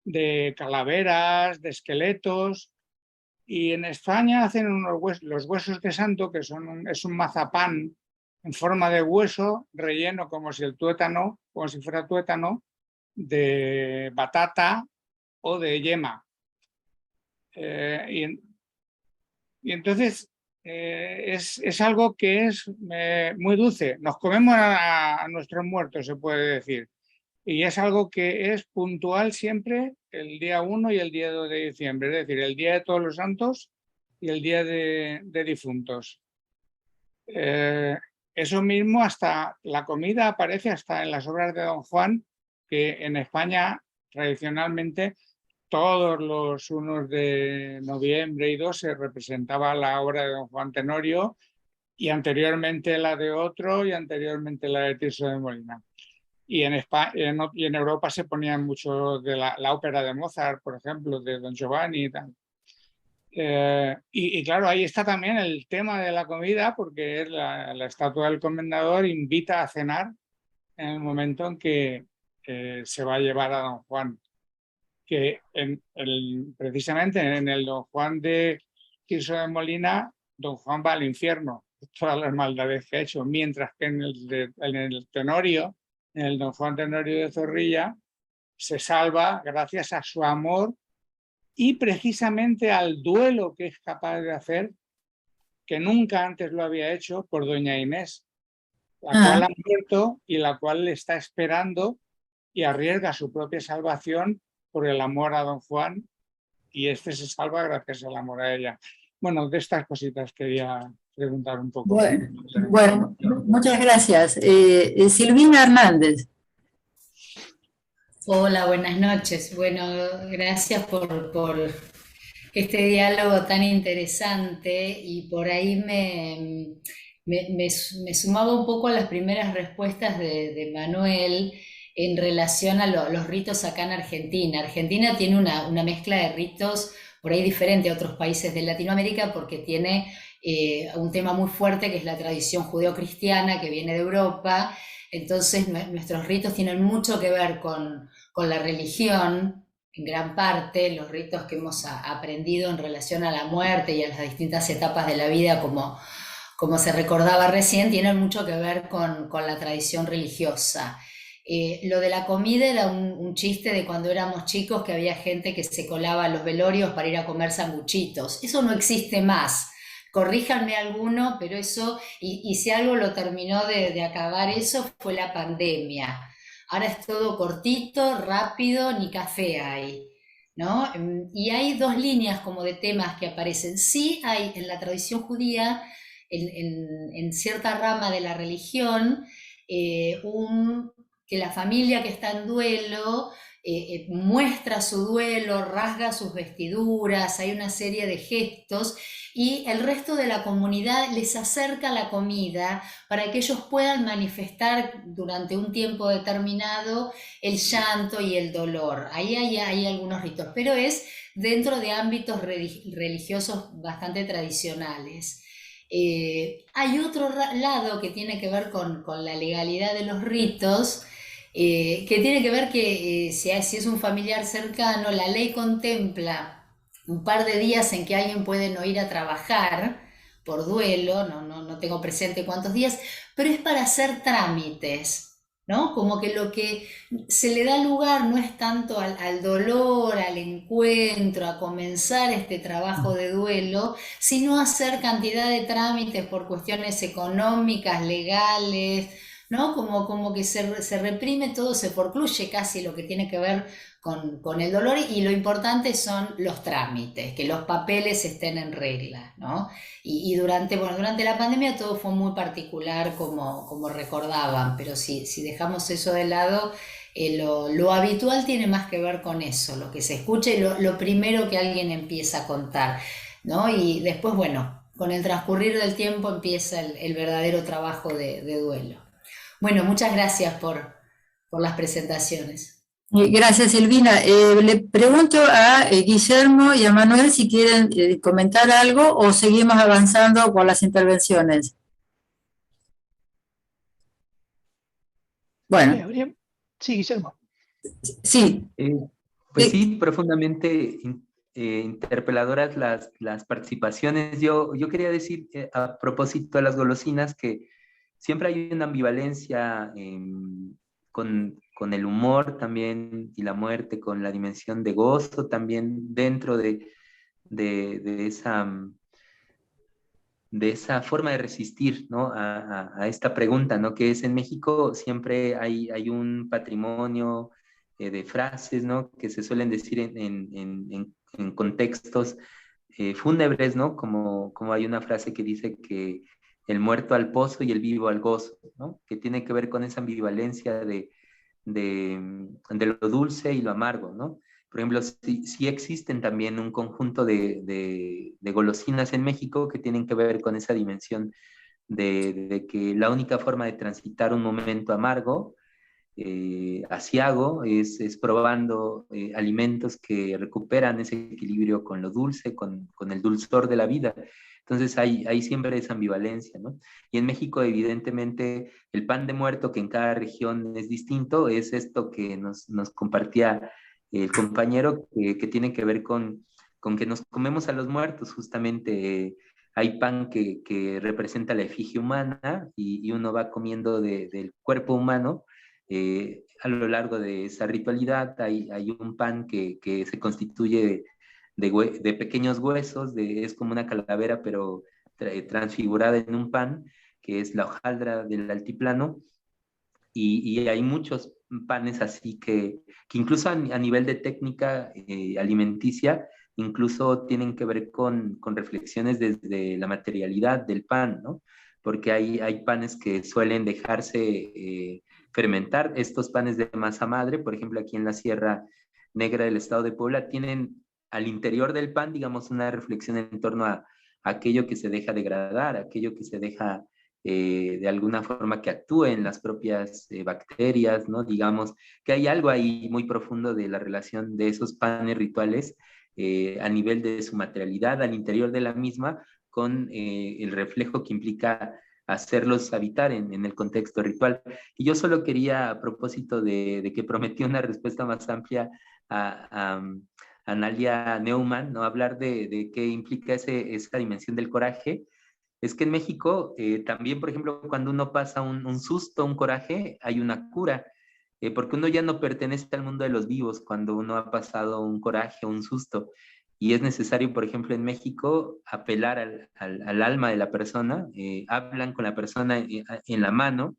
[SPEAKER 5] de calaveras, de esqueletos, y en España hacen los huesos de santo, que es un mazapán en forma de hueso relleno como si fuera tuétano, de batata o de yema. Y entonces es algo que es muy dulce. Nos comemos a nuestros muertos, se puede decir. Y es algo que es puntual siempre el día 1 y el día 2 de diciembre, es decir, el día de Todos los Santos y el día de difuntos. Eso mismo, hasta la comida aparece hasta en las obras de Don Juan, que en España tradicionalmente todos los 1 de noviembre y 2 se representaba la obra de Don Juan Tenorio, y anteriormente la de otro, y anteriormente la de Tirso de Molina. Y en Europa se ponían mucho de la ópera de Mozart, por ejemplo, de Don Giovanni y tal. Y claro, ahí está también el tema de la comida, porque es la estatua del Comendador invita a cenar en el momento en que se va a llevar a Don Juan. Que precisamente en el Don Juan de Tirso de Molina, Don Juan va al infierno, todas las maldades que ha hecho, mientras que en el Tenorio, en el Don Juan Tenorio de Zorrilla, se salva gracias a su amor y precisamente al duelo que es capaz de hacer, que nunca antes lo había hecho, por doña Inés, la cual ha muerto y la cual le está esperando, y arriesga su propia salvación por el amor a Don Juan, y se salva gracias al amor a ella. Bueno, de estas cositas quería preguntar un poco.
[SPEAKER 1] Bueno, muchas gracias. Silvina Hernández.
[SPEAKER 6] Hola, buenas noches. Bueno, gracias por este diálogo tan interesante, y por ahí me sumaba un poco a las primeras respuestas de Manuel en relación a los ritos acá en Argentina. Argentina tiene una mezcla de ritos por ahí diferente a otros países de Latinoamérica, porque tiene un tema muy fuerte que es la tradición judeocristiana que viene de Europa. Entonces nuestros ritos tienen mucho que ver con la religión, en gran parte. Los ritos que hemos aprendido en relación a la muerte y a las distintas etapas de la vida, como se recordaba recién, tienen mucho que ver con la tradición religiosa. Lo de la comida era un chiste de cuando éramos chicos, que había gente que se colaba a los velorios para ir a comer sanguchitos. Eso no existe más. Corríjanme alguno, pero eso, y si algo lo terminó de acabar eso, fue la pandemia. Ahora es todo cortito, rápido, ni café hay, ¿no? Y hay 2 líneas como de temas que aparecen. Sí hay en la tradición judía, en cierta rama de la religión, que la familia que está en duelo muestra su duelo, rasga sus vestiduras, hay una serie de gestos y el resto de la comunidad les acerca la comida para que ellos puedan manifestar durante un tiempo determinado el llanto y el dolor. Ahí hay algunos ritos, pero es dentro de ámbitos religiosos bastante tradicionales. Hay otro lado que tiene que ver con la legalidad de los ritos, que tiene que ver que si es un familiar cercano, la ley contempla un par de días en que alguien puede no ir a trabajar por duelo, no tengo presente cuántos días, pero es para hacer trámites, ¿no? Como que lo que se le da lugar no es tanto al dolor, al encuentro, a comenzar este trabajo de duelo, sino a hacer cantidad de trámites por cuestiones económicas, legales, ¿no? Como que se reprime todo, se forcluye casi lo que tiene que ver con el dolor y lo importante son los trámites, que los papeles estén en regla, ¿no? Y durante la pandemia todo fue muy particular como recordaban, pero si dejamos eso de lado, lo habitual tiene más que ver con eso, lo que se escucha y lo primero que alguien empieza a contar, ¿no? Y después, bueno, con el transcurrir del tiempo empieza el verdadero trabajo de duelo. Bueno, muchas gracias por las presentaciones.
[SPEAKER 1] Gracias, Silvina. Le pregunto a Guillermo y a Manuel si quieren comentar algo o seguimos avanzando con las intervenciones. Bueno,
[SPEAKER 3] Sí, Guillermo.
[SPEAKER 1] sí.
[SPEAKER 2] Pues sí, profundamente interpeladoras las participaciones. Yo quería decir a propósito de las golosinas que siempre hay una ambivalencia con el humor también y la muerte, con la dimensión de gozo también dentro de esa forma de resistir, ¿no? a esta pregunta, ¿no? Que es en México siempre hay un patrimonio de frases, ¿no? Que se suelen decir en contextos fúnebres, ¿no? Como hay una frase que dice que el muerto al pozo y el vivo al gozo, ¿no? Que tiene que ver con esa ambivalencia de lo dulce y lo amargo, ¿no? Por ejemplo, sí existen también un conjunto de golosinas en México que tienen que ver con esa dimensión de que la única forma de transitar un momento amargo, aciago, es probando alimentos que recuperan ese equilibrio con lo dulce, con el dulzor de la vida. Entonces hay siempre esa ambivalencia, ¿no? Y en México, evidentemente, el pan de muerto, que en cada región es distinto, es esto que nos compartía el compañero, que tiene que ver con que nos comemos a los muertos, justamente. Hay pan que representa la efigie humana y uno va comiendo del cuerpo humano. A lo largo de esa ritualidad hay un pan que se constituye de pequeños huesos, es como una calavera, pero transfigurada en un pan, que es la hojaldra del altiplano, y hay muchos panes así que incluso a nivel de técnica alimenticia, incluso tienen que ver con reflexiones desde la materialidad del pan, ¿no? Porque hay panes que suelen dejarse fermentar. Estos panes de masa madre, por ejemplo, aquí en la Sierra Negra del estado de Puebla, tienen al interior del pan, digamos, una reflexión en torno a aquello que se deja degradar, aquello que se deja de alguna forma que actúe en las propias bacterias, ¿no? Digamos que hay algo ahí muy profundo de la relación de esos panes rituales a nivel de su materialidad al interior de la misma, con el reflejo que implica hacerlos habitar en el contexto ritual. Y yo solo quería, a propósito de que prometí una respuesta más amplia a Analia Neumann, ¿no? Hablar de qué implica esa dimensión del coraje. Es que en México también, por ejemplo, cuando uno pasa un susto, un coraje, hay una cura, porque uno ya no pertenece al mundo de los vivos cuando uno ha pasado un coraje o un susto. Y es necesario, por ejemplo, en México, apelar al alma de la persona, hablan con la persona en la mano,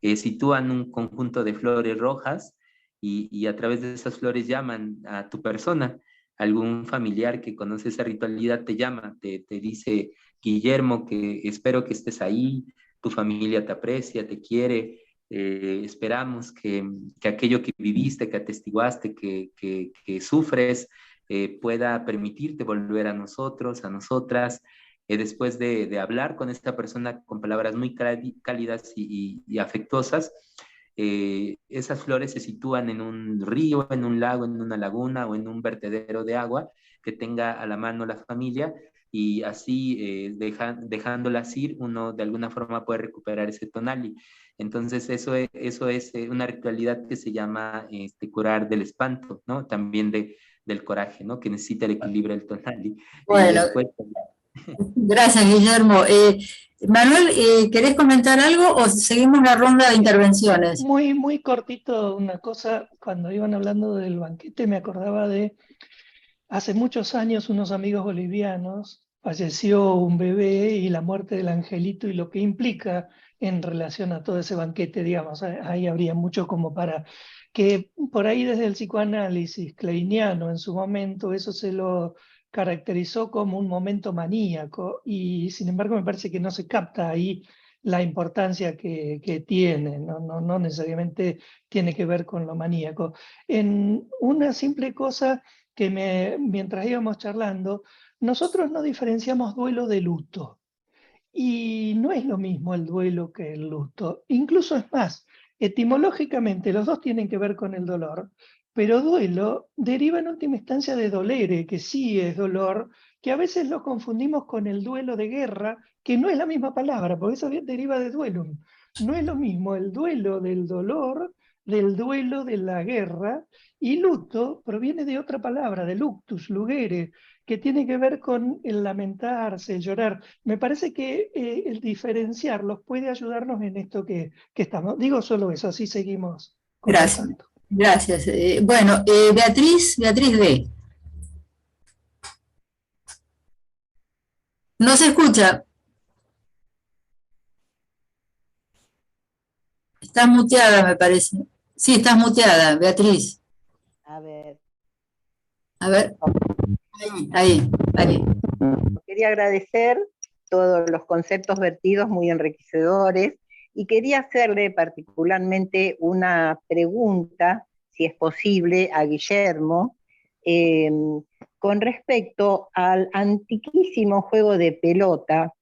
[SPEAKER 2] sitúan un conjunto de flores rojas y a través de esas flores llaman a tu persona. Algún familiar que conoce esa ritualidad te llama, te dice: Guillermo, que espero que estés ahí, tu familia te aprecia, te quiere, Esperamos que aquello que viviste, que atestiguaste, que sufres, pueda permitirte volver a nosotros, a nosotras, después de hablar con esta persona con palabras muy cálidas y afectuosas. Esas flores se sitúan en un río, en un lago, en una laguna o en un vertedero de agua que tenga a la mano la familia, y así dejándolas ir, uno de alguna forma puede recuperar ese tonali. Entonces eso es una ritualidad que se llama curar del espanto, ¿no? También del coraje, ¿no? Que necesita el equilibrio del tonali.
[SPEAKER 1] Bueno,
[SPEAKER 2] Y después...
[SPEAKER 1] gracias, Guillermo. Manuel, ¿querés comentar algo o seguimos la ronda de intervenciones?
[SPEAKER 3] Muy, muy cortito una cosa, cuando iban hablando del banquete me acordaba de hace muchos años unos amigos bolivianos, falleció un bebé y la muerte del angelito y lo que implica en relación a todo ese banquete, digamos, ahí habría mucho como para que por ahí desde el psicoanálisis kleiniano en su momento eso se lo caracterizó como un momento maníaco y sin embargo me parece que no se capta ahí la importancia que tiene, no necesariamente tiene que ver con lo maníaco. En una simple cosa que mientras íbamos charlando, nosotros no diferenciamos duelo de luto. Y no es lo mismo el duelo que el luto. Incluso es más, etimológicamente los dos tienen que ver con el dolor, pero duelo deriva en última instancia de dolere, que sí es dolor, que a veces lo confundimos con el duelo de guerra, que no es la misma palabra, porque eso deriva de duelum. No es lo mismo el duelo del dolor, del duelo de la guerra, y luto proviene de otra palabra, de luctus, lugere, que tiene que ver con el lamentarse, el llorar. Me parece que el diferenciarlos puede ayudarnos en esto que estamos. Digo solo eso, así seguimos
[SPEAKER 1] Gracias,
[SPEAKER 3] conversando.
[SPEAKER 1] gracias. Bueno, Beatriz D. No se escucha. Estás muteada, me parece. Sí, estás muteada, Beatriz.
[SPEAKER 7] A ver,
[SPEAKER 1] A ver, ahí.
[SPEAKER 7] quería agradecer todos los conceptos vertidos muy enriquecedores y quería hacerle particularmente una pregunta, si es posible, a Guillermo, con respecto al antiquísimo juego de pelota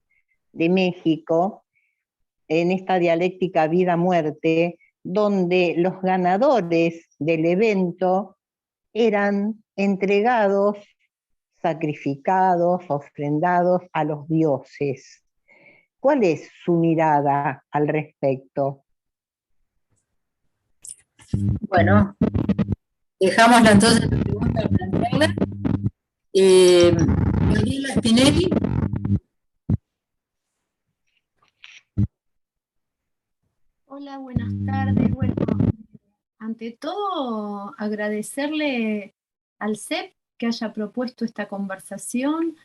[SPEAKER 7] de México, en esta dialéctica vida-muerte, donde los ganadores del evento eran entregados, sacrificados, ofrendados a los dioses. ¿Cuál es su mirada al respecto?
[SPEAKER 1] Bueno, dejámosla entonces la pregunta para plantearla. Gabriela Spinelli.
[SPEAKER 8] Hola, buenas tardes. Bueno, ante todo, agradecerle al CEP que haya propuesto esta conversación,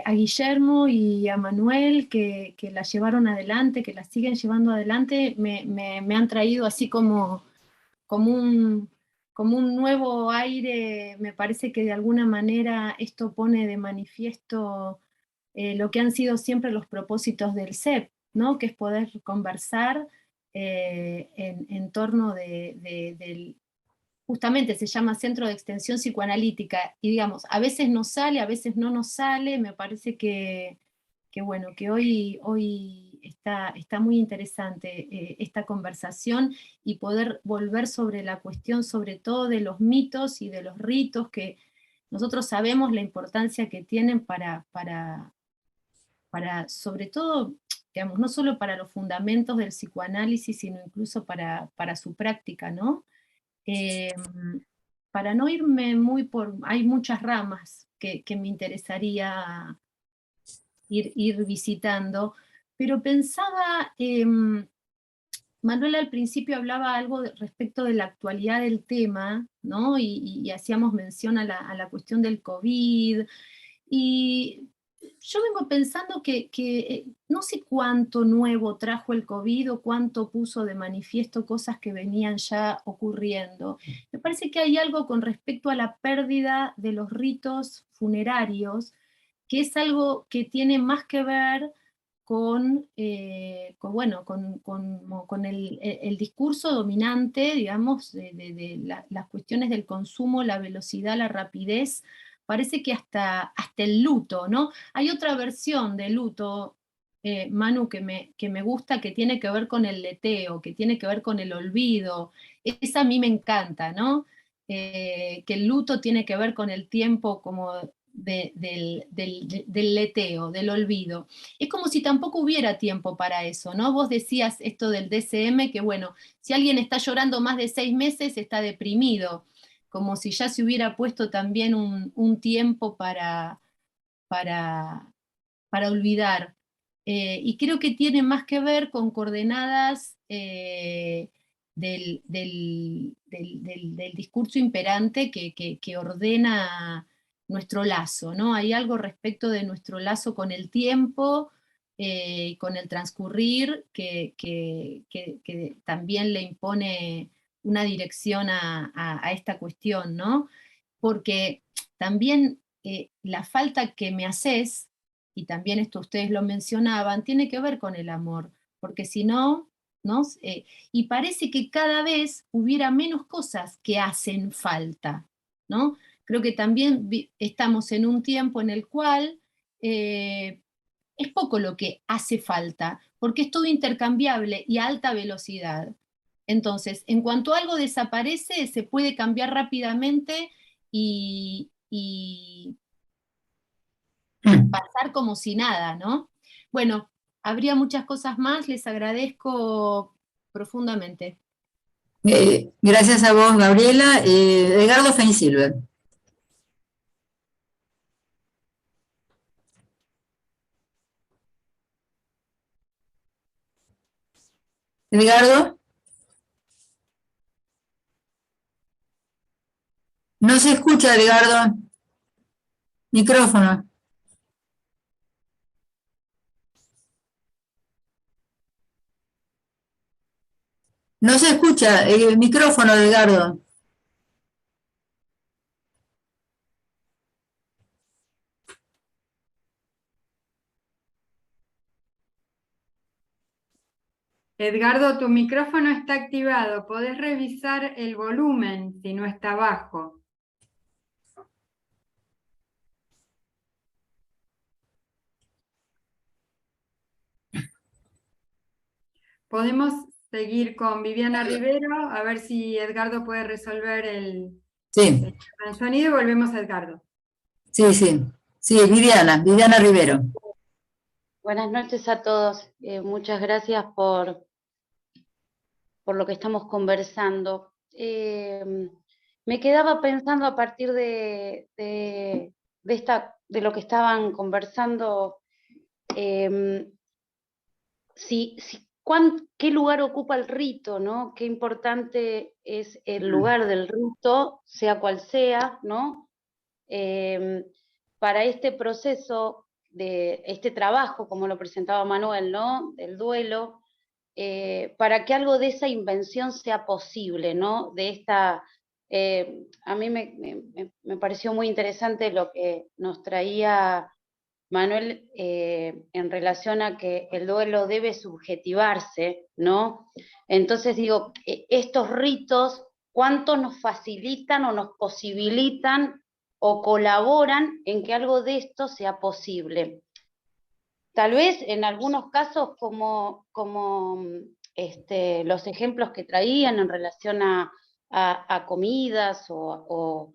[SPEAKER 8] a Guillermo y a Manuel que la llevaron adelante, que la siguen llevando adelante, me han traído así como un nuevo aire. Me parece que de alguna manera esto pone de manifiesto lo que han sido siempre los propósitos del CEP, ¿no? Que es poder conversar en torno del, justamente se llama Centro de Extensión Psicoanalítica, y digamos, a veces nos sale, a veces no nos sale. Me parece bueno, que hoy está muy interesante esta conversación y poder volver sobre la cuestión, sobre todo de los mitos y de los ritos, que nosotros sabemos la importancia que tienen para sobre todo, digamos, no solo para los fundamentos del psicoanálisis, sino incluso para su práctica, ¿no? Para no irme muy hay muchas ramas que me interesaría ir visitando, pero pensaba, Manuel al principio hablaba algo respecto de la actualidad del tema, ¿no? Y hacíamos mención a la cuestión del COVID, y yo vengo pensando que no sé cuánto nuevo trajo el COVID o cuánto puso de manifiesto cosas que venían ya ocurriendo. Me parece que hay algo con respecto a la pérdida de los ritos funerarios, que es algo que tiene más que ver bueno, con el discurso dominante, digamos, las cuestiones del consumo, la velocidad, la rapidez. Parece que hasta el luto, ¿no? Hay otra versión de luto, Manu, que me gusta, que tiene que ver con el leteo, que tiene que ver con el olvido. Esa a mí me encanta, ¿no? Que el luto tiene que ver con el tiempo como del leteo, del olvido. Es como si tampoco hubiera tiempo para eso, ¿no? Vos decías esto del DSM, que bueno, si alguien está llorando más de 6 meses, está deprimido, como si ya se hubiera puesto también un tiempo para, para olvidar. Y creo que tiene más que ver con coordenadas del discurso imperante que ordena nuestro lazo, ¿no? Hay algo respecto de nuestro lazo con el tiempo, con el transcurrir, que también le impone una dirección a esta cuestión, ¿no? Porque también la falta que me haces, y también esto ustedes lo mencionaban, tiene que ver con el amor, porque si no, ¿no? Y parece que cada vez hubiera menos cosas que hacen falta, ¿no? Creo que también estamos en un tiempo en el cual es poco lo que hace falta, porque es todo intercambiable y a alta velocidad. Entonces, en cuanto algo desaparece, se puede cambiar rápidamente y pasar como si nada, ¿no? Bueno, habría muchas cosas más, les agradezco profundamente.
[SPEAKER 1] Gracias a vos, Gabriela. Edgardo Feinsilver. Edgardo. No se escucha, Edgardo. Micrófono. No se escucha el micrófono, Edgardo.
[SPEAKER 9] Edgardo, tu micrófono está activado. Podés revisar el volumen si no está bajo. Podemos seguir con Viviana Rivero, a ver si Edgardo puede resolver el sonido y volvemos a Edgardo.
[SPEAKER 1] Sí, sí. Sí, Viviana Rivero.
[SPEAKER 10] Buenas noches a todos. Muchas gracias por lo que estamos conversando. Me quedaba pensando a partir de lo que estaban conversando, qué lugar ocupa el rito, ¿no? Qué importante es el lugar del rito, sea cual sea, ¿no? Para este proceso, de este trabajo, como lo presentaba Manuel, ¿no? Del duelo, para que algo de esa invención sea posible, ¿no? A mí me pareció muy interesante lo que nos traía Manuel en relación a que el duelo debe subjetivarse, ¿no? Entonces digo, estos ritos, ¿cuánto nos facilitan o nos posibilitan o colaboran en que algo de esto sea posible? Tal vez en algunos casos como los ejemplos que traían en relación a comidas o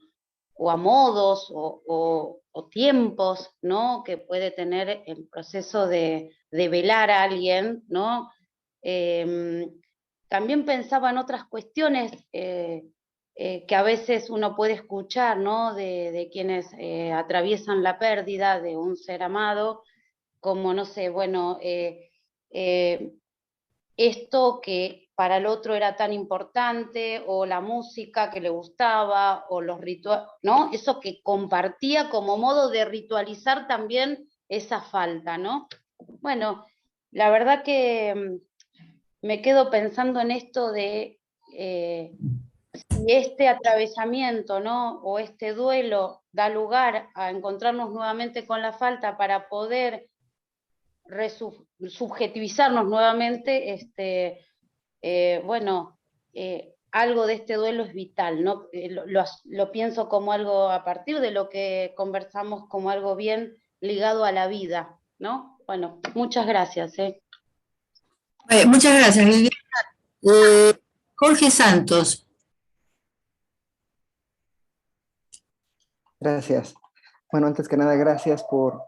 [SPEAKER 10] a modos o tiempos, ¿no? Que puede tener el proceso de velar a alguien, ¿no? También pensaba en otras cuestiones que a veces uno puede escuchar, ¿no? De quienes atraviesan la pérdida de un ser amado, como, no sé, bueno, esto que para el otro era tan importante, o la música que le gustaba, o los rituales, ¿no? Eso que compartía como modo de ritualizar también esa falta, ¿no? Bueno, la verdad que me quedo pensando en esto de si este atravesamiento, ¿no? O este duelo da lugar a encontrarnos nuevamente con la falta para poder subjetivizarnos nuevamente, algo de este duelo es vital, ¿no? Lo pienso como algo a partir de lo que conversamos, como algo bien ligado a la vida, ¿no? Bueno, muchas gracias.
[SPEAKER 1] Muchas gracias, Viviana. Jorge Santos.
[SPEAKER 11] Gracias. Bueno, antes que nada, gracias por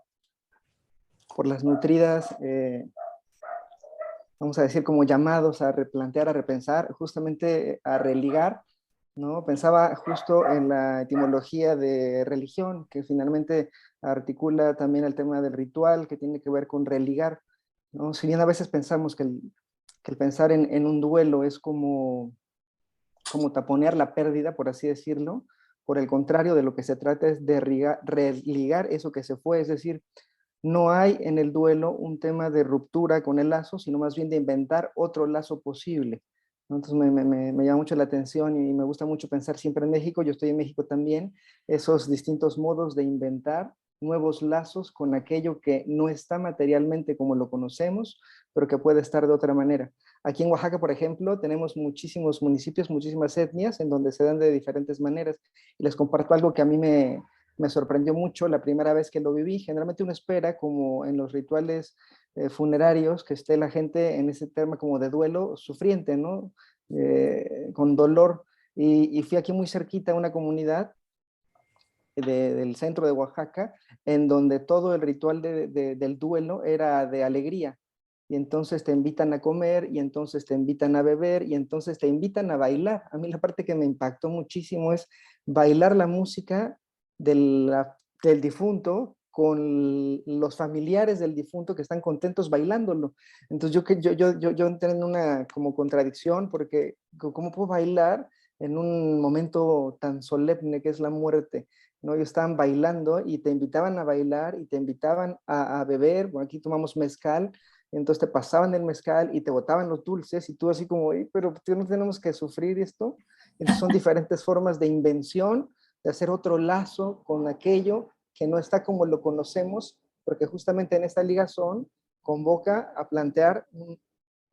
[SPEAKER 11] las nutridas, vamos a decir, como llamados a replantear, a repensar, justamente a religar, ¿no? Pensaba justo en la etimología de religión, que finalmente articula también el tema del ritual, que tiene que ver con religar, ¿no? Si bien a veces pensamos que el pensar en un duelo es como taponear la pérdida, por así decirlo, por el contrario, de lo que se trata es de religar eso que se fue, es decir, no hay en el duelo un tema de ruptura con el lazo, sino más bien de inventar otro lazo posible. Entonces me llama mucho la atención y me gusta mucho pensar siempre en México, yo estoy en México también, esos distintos modos de inventar nuevos lazos con aquello que no está materialmente como lo conocemos, pero que puede estar de otra manera. Aquí en Oaxaca, por ejemplo, tenemos muchísimos municipios, muchísimas etnias en donde se dan de diferentes maneras. Y les comparto algo que a mí me sorprendió mucho la primera vez que lo viví. Generalmente uno espera, como en los rituales funerarios, que esté la gente en ese tema como de duelo, sufriente, ¿no? Con dolor. Y fui aquí muy cerquita a una comunidad del centro de Oaxaca, en donde todo el ritual del duelo era de alegría. Y entonces te invitan a comer, y entonces te invitan a beber, y entonces te invitan a bailar. A mí la parte que me impactó muchísimo es bailar la música del difunto con los familiares del difunto que están contentos bailándolo. Entonces yo entré en una como contradicción, porque ¿cómo puedo bailar en un momento tan solemne que es la muerte? ¿No? Ellos estaban bailando y te invitaban a bailar y te invitaban a beber. Bueno, aquí tomamos mezcal, entonces te pasaban el mezcal y te botaban los dulces y tú así como, pero no tenemos que sufrir esto. Entonces son diferentes formas de invención, de hacer otro lazo con aquello que no está como lo conocemos, porque justamente en esta ligazón convoca a plantear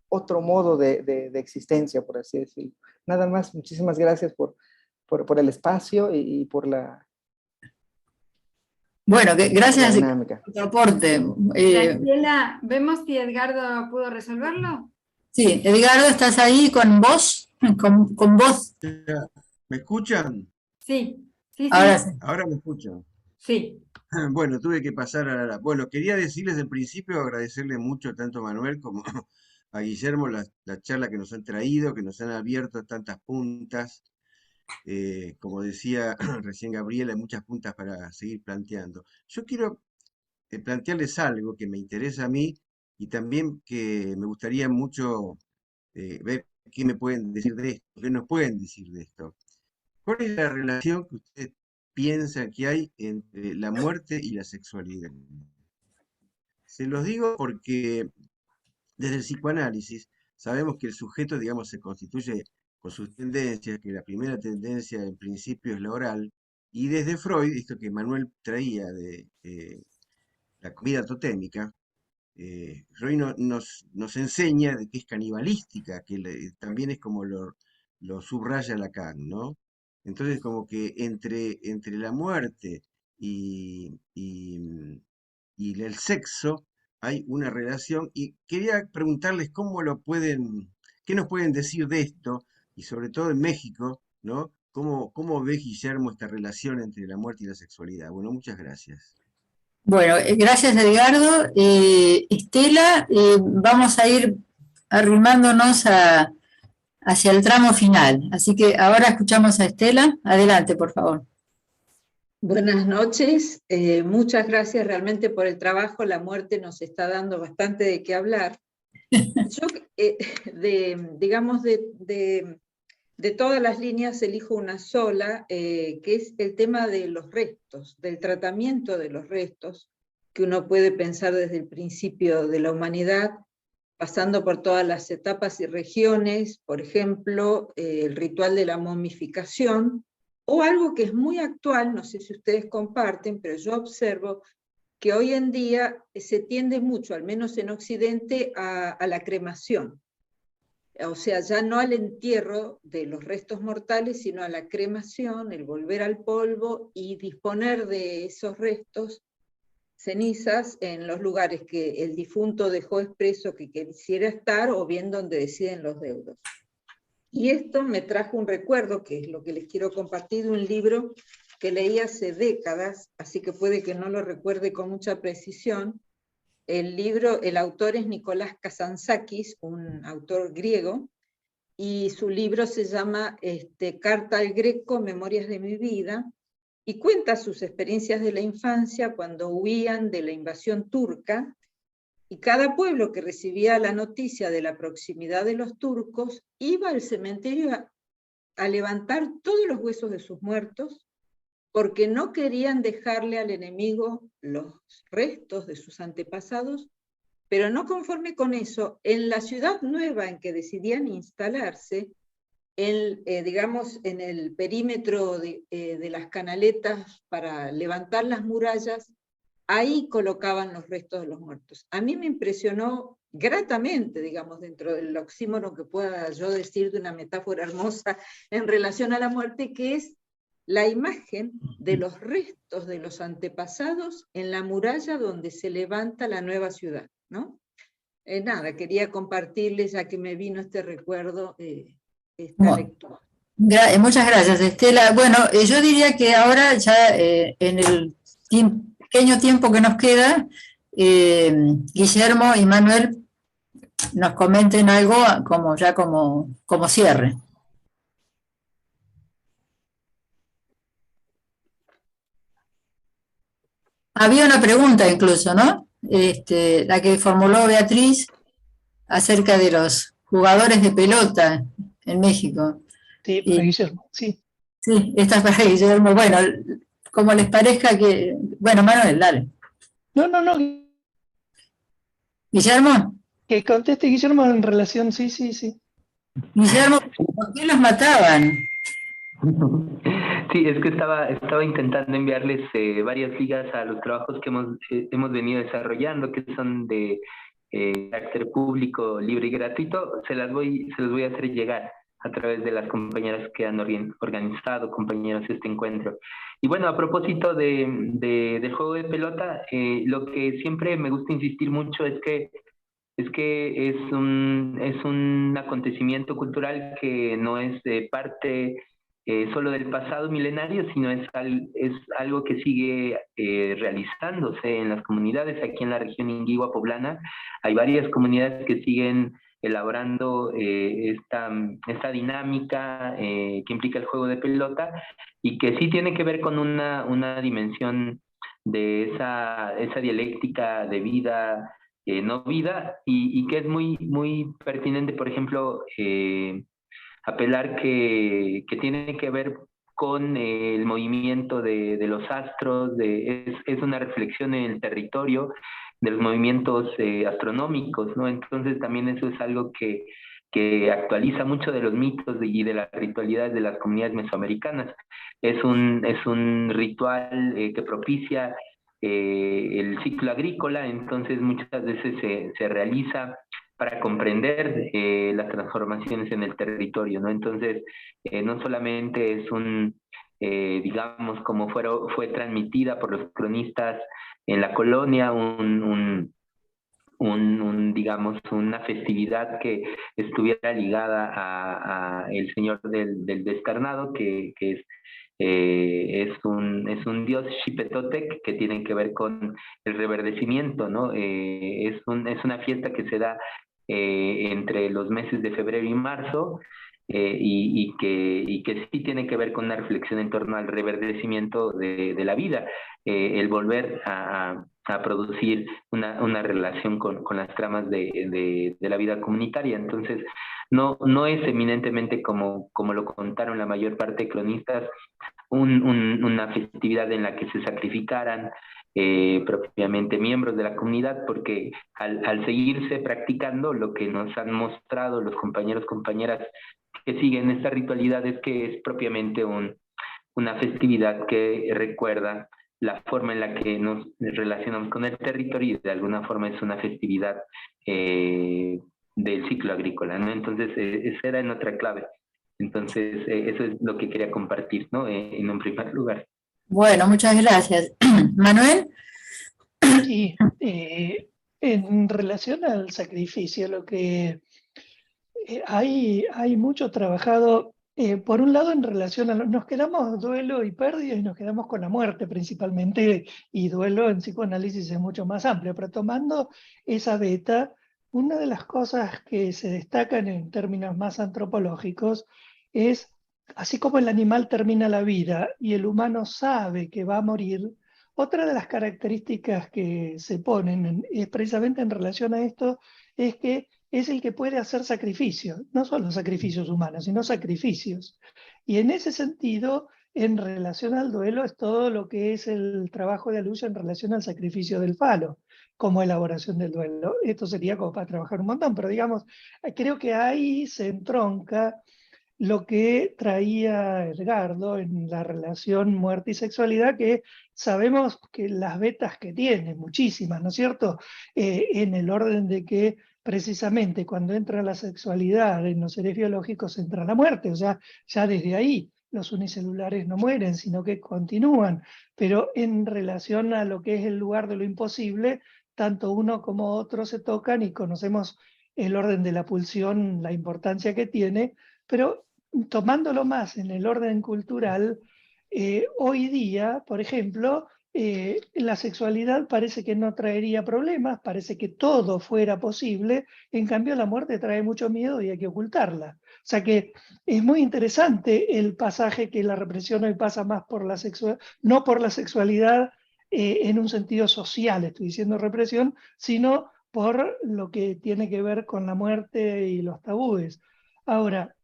[SPEAKER 11] otro modo de existencia, por así decirlo. Nada más, muchísimas gracias por el espacio y por la...
[SPEAKER 1] Bueno, gracias por tu aporte.
[SPEAKER 9] Graciela, ¿vemos si Edgardo pudo resolverlo?
[SPEAKER 1] Sí, Edgardo, ¿estás ahí con vos? ¿Con vos?
[SPEAKER 12] ¿Me escuchan?
[SPEAKER 9] Sí.
[SPEAKER 1] Ahora sí.
[SPEAKER 12] ¿Ahora me escuchan?
[SPEAKER 9] Sí.
[SPEAKER 12] Bueno, tuve que pasar a Bueno, quería decirles en principio, agradecerle mucho tanto a Manuel como a Guillermo la charla que nos han traído, que nos han abierto tantas puntas. Como decía recién Gabriela, hay muchas puntas para seguir planteando. Yo quiero plantearles algo que me interesa a mí y también que me gustaría mucho ver qué me pueden decir de esto, qué nos pueden decir de esto. ¿Cuál es la relación que ustedes piensan que hay entre la muerte y la sexualidad? Se los digo porque desde el psicoanálisis sabemos que el sujeto, digamos, se constituye con sus tendencias, que la primera tendencia en principio es la oral, y desde Freud, esto que Manuel traía de la comida totémica, Freud nos enseña de que es canibalística, que también es como lo subraya Lacan, ¿no? Entonces, como que entre la muerte y el sexo hay una relación, y quería preguntarles qué nos pueden decir de esto, y sobre todo en México, ¿no? ¿Cómo ve Guillermo esta relación entre la muerte y la sexualidad? Bueno, muchas gracias.
[SPEAKER 1] Bueno, gracias Edgardo. Estela, vamos a ir arrimándonos hacia el tramo final. Así que ahora escuchamos a Estela. Adelante, por favor.
[SPEAKER 13] Buenas noches, muchas gracias realmente por el trabajo. La muerte nos está dando bastante de qué hablar. Yo, digamos, de todas las líneas elijo una sola, que es el tema de los restos, del tratamiento de los restos, que uno puede pensar desde el principio de la humanidad, pasando por todas las etapas y regiones, por ejemplo, el ritual de la momificación, o algo que es muy actual, no sé si ustedes comparten, pero yo observo que hoy en día se tiende mucho, al menos en Occidente, a la cremación. O sea, ya no al entierro de los restos mortales, sino a la cremación, el volver al polvo y disponer de esos restos, cenizas, en los lugares que el difunto dejó expreso que quisiera estar o bien donde deciden los deudos. Y esto me trajo un recuerdo, que es lo que les quiero compartir, de un libro que leí hace décadas, así que puede que no lo recuerde con mucha precisión. El libro, el autor es Nicolás Kazantzakis, un autor griego, y su libro se llama Carta al Greco, Memorias de mi vida, y cuenta sus experiencias de la infancia cuando huían de la invasión turca, y cada pueblo que recibía la noticia de la proximidad de los turcos iba al cementerio a levantar todos los huesos de sus muertos, porque no querían dejarle al enemigo los restos de sus antepasados, pero no conforme con eso, en la ciudad nueva en que decidían instalarse, digamos, en el perímetro de las canaletas para levantar las murallas, ahí colocaban los restos de los muertos. A mí me impresionó gratamente, digamos, dentro del oxímoron que pueda yo decir de una metáfora hermosa en relación a la muerte, que es la imagen de los restos de los antepasados en la muralla donde se levanta la nueva ciudad, ¿no? Nada, quería compartirles, ya que me vino este recuerdo, esta lectura.
[SPEAKER 1] Muchas gracias, Estela. Bueno, yo diría que ahora ya en el pequeño tiempo que nos queda, Guillermo y Manuel nos comenten algo como cierre. Había una pregunta incluso, ¿no? La que formuló Beatriz acerca de los jugadores de pelota en México.
[SPEAKER 3] Sí, para Guillermo, sí.
[SPEAKER 1] Sí, esta es para Guillermo. Bueno, como les parezca que... Bueno, Manuel, dale.
[SPEAKER 3] No.
[SPEAKER 1] ¿Guillermo?
[SPEAKER 3] Que conteste Guillermo en relación, sí.
[SPEAKER 1] Guillermo, ¿por qué los mataban?
[SPEAKER 2] Sí, es que estaba intentando enviarles varias ligas a los trabajos que hemos venido desarrollando, que son de carácter público, libre y gratuito. Se los voy a hacer llegar a través de las compañeras que han organizado, compañeros, este encuentro. Y bueno, a propósito del juego de pelota, lo que siempre me gusta insistir mucho es que es un acontecimiento cultural que no es parte solo del pasado milenario, sino es algo que sigue realizándose en las comunidades. Aquí en la región Inguigua poblana hay varias comunidades que siguen elaborando esta dinámica que implica el juego de pelota, y que sí tiene que ver con una dimensión de esa dialéctica de vida, no vida, y que es muy, muy pertinente, por ejemplo, apelar que tiene que ver con el movimiento de los astros, es una reflexión en el territorio de los movimientos astronómicos, ¿no? Entonces también eso es algo que actualiza mucho de los mitos y de las ritualidades de las comunidades mesoamericanas. Es un ritual que propicia el ciclo agrícola, entonces muchas veces se realiza para comprender las transformaciones en el territorio, ¿no? Entonces, no solamente es digamos, como fue transmitida por los cronistas en la colonia, digamos, una festividad que estuviera ligada a el señor del descarnado, que es un dios Xipetotec, que tiene que ver con el reverdecimiento, ¿no? Es una fiesta que se da entre los meses de febrero y marzo, y que sí tiene que ver con una reflexión en torno al reverdecimiento de la vida, el volver a producir una relación con las tramas de la vida comunitaria. Entonces, no es eminentemente como lo contaron la mayor parte de cronistas, una festividad en la que se sacrificaran propiamente miembros de la comunidad, porque al seguirse practicando, lo que nos han mostrado los compañeras que siguen esta ritualidad es que es propiamente una festividad que recuerda la forma en la que nos relacionamos con el territorio y de alguna forma es una festividad del ciclo agrícola, ¿no? Entonces, esa era en otra clave. Entonces, eso es lo que quería compartir, ¿no? En un primer lugar.
[SPEAKER 1] Bueno, muchas gracias. Manuel.
[SPEAKER 3] Sí, en relación al sacrificio, lo que hay mucho trabajado, por un lado en relación a, nos quedamos duelo y pérdida y nos quedamos con la muerte principalmente, y duelo en psicoanálisis es mucho más amplio, pero tomando esa beta, una de las cosas que se destacan en términos más antropológicos es, así como el animal termina la vida y el humano sabe que va a morir, otra de las características que se ponen es precisamente en relación a esto, es que es el que puede hacer sacrificios, no solo sacrificios humanos, sino sacrificios. Y en ese sentido, en relación al duelo, es todo lo que es el trabajo de Alulla en relación al sacrificio del falo, como elaboración del duelo. Esto sería como para trabajar un montón, pero digamos, creo que ahí se entronca lo que traía Edgardo en la relación muerte y sexualidad, que sabemos que las vetas que tiene, muchísimas, ¿no es cierto? En el orden de que precisamente cuando entra la sexualidad en los seres biológicos entra la muerte, o sea, ya desde ahí los unicelulares no mueren, sino que continúan, pero en relación a lo que es el lugar de lo imposible, tanto uno como otro se tocan y conocemos el orden de la pulsión, la importancia que tiene, pero tomándolo más en el orden cultural, hoy día, por ejemplo, la sexualidad parece que no traería problemas, parece que todo fuera posible, en cambio la muerte trae mucho miedo y hay que ocultarla. O sea que es muy interesante el pasaje que la represión hoy pasa más por la sexualidad, no por la sexualidad en un sentido social, estoy diciendo represión, sino por lo que tiene que ver con la muerte y los tabúes. Ahora,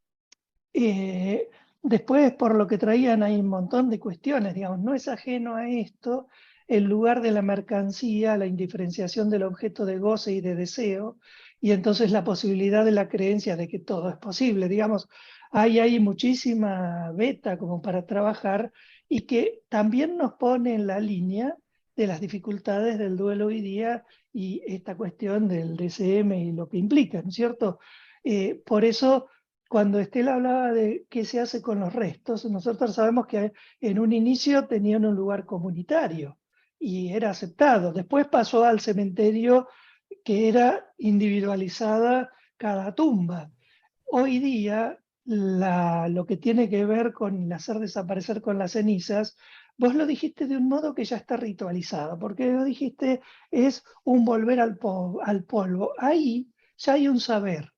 [SPEAKER 3] después, por lo que traían, hay un montón de cuestiones, digamos, no es ajeno a esto el lugar de la mercancía, la indiferenciación del objeto de goce y de deseo, y entonces la posibilidad de la creencia de que todo es posible, digamos, hay muchísima beta como para trabajar y que también nos pone en la línea de las dificultades del duelo hoy día y esta cuestión del DCM y lo que implica, ¿no es cierto? Por eso, cuando Estela hablaba de qué se hace con los restos, nosotros sabemos que en un inicio tenían un lugar comunitario y era aceptado. Después pasó al cementerio, que era individualizada cada tumba. Hoy día, lo que tiene que ver con el hacer desaparecer con las cenizas, vos lo dijiste de un modo que ya está ritualizado, porque lo dijiste es un volver al polvo. Ahí ya hay un saber.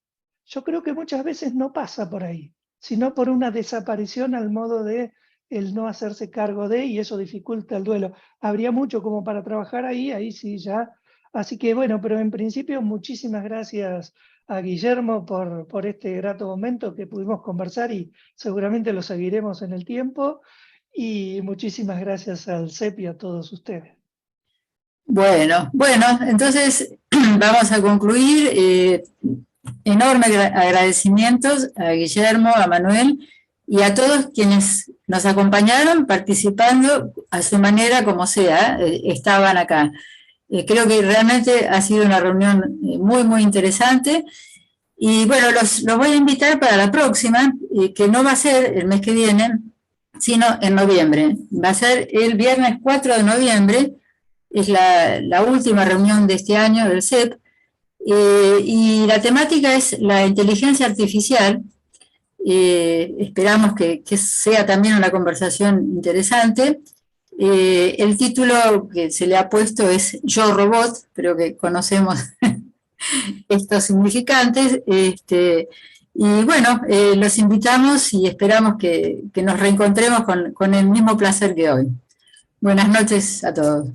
[SPEAKER 3] Yo creo que muchas veces no pasa por ahí, sino por una desaparición al modo de el no hacerse cargo de, y eso dificulta el duelo. Habría mucho como para trabajar ahí sí ya. Así que bueno, pero en principio muchísimas gracias a Guillermo por este grato momento que pudimos conversar y seguramente lo seguiremos en el tiempo. Y muchísimas gracias al CEP y a todos ustedes.
[SPEAKER 1] Bueno, entonces vamos a concluir. Enorme agradecimientos a Guillermo, a Manuel y a todos quienes nos acompañaron participando a su manera, como sea, estaban acá. Creo que realmente ha sido una reunión muy, muy interesante. Y bueno, los voy a invitar para la próxima, que no va a ser el mes que viene, sino en noviembre. Va a ser el viernes 4 de noviembre, es la última reunión de este año del CEP. Y la temática es la inteligencia artificial. Esperamos que sea también una conversación interesante. El título que se le ha puesto es Yo Robot, creo que conocemos estos significantes. Y bueno, los invitamos y esperamos que nos reencontremos con el mismo placer que hoy. Buenas noches a todos.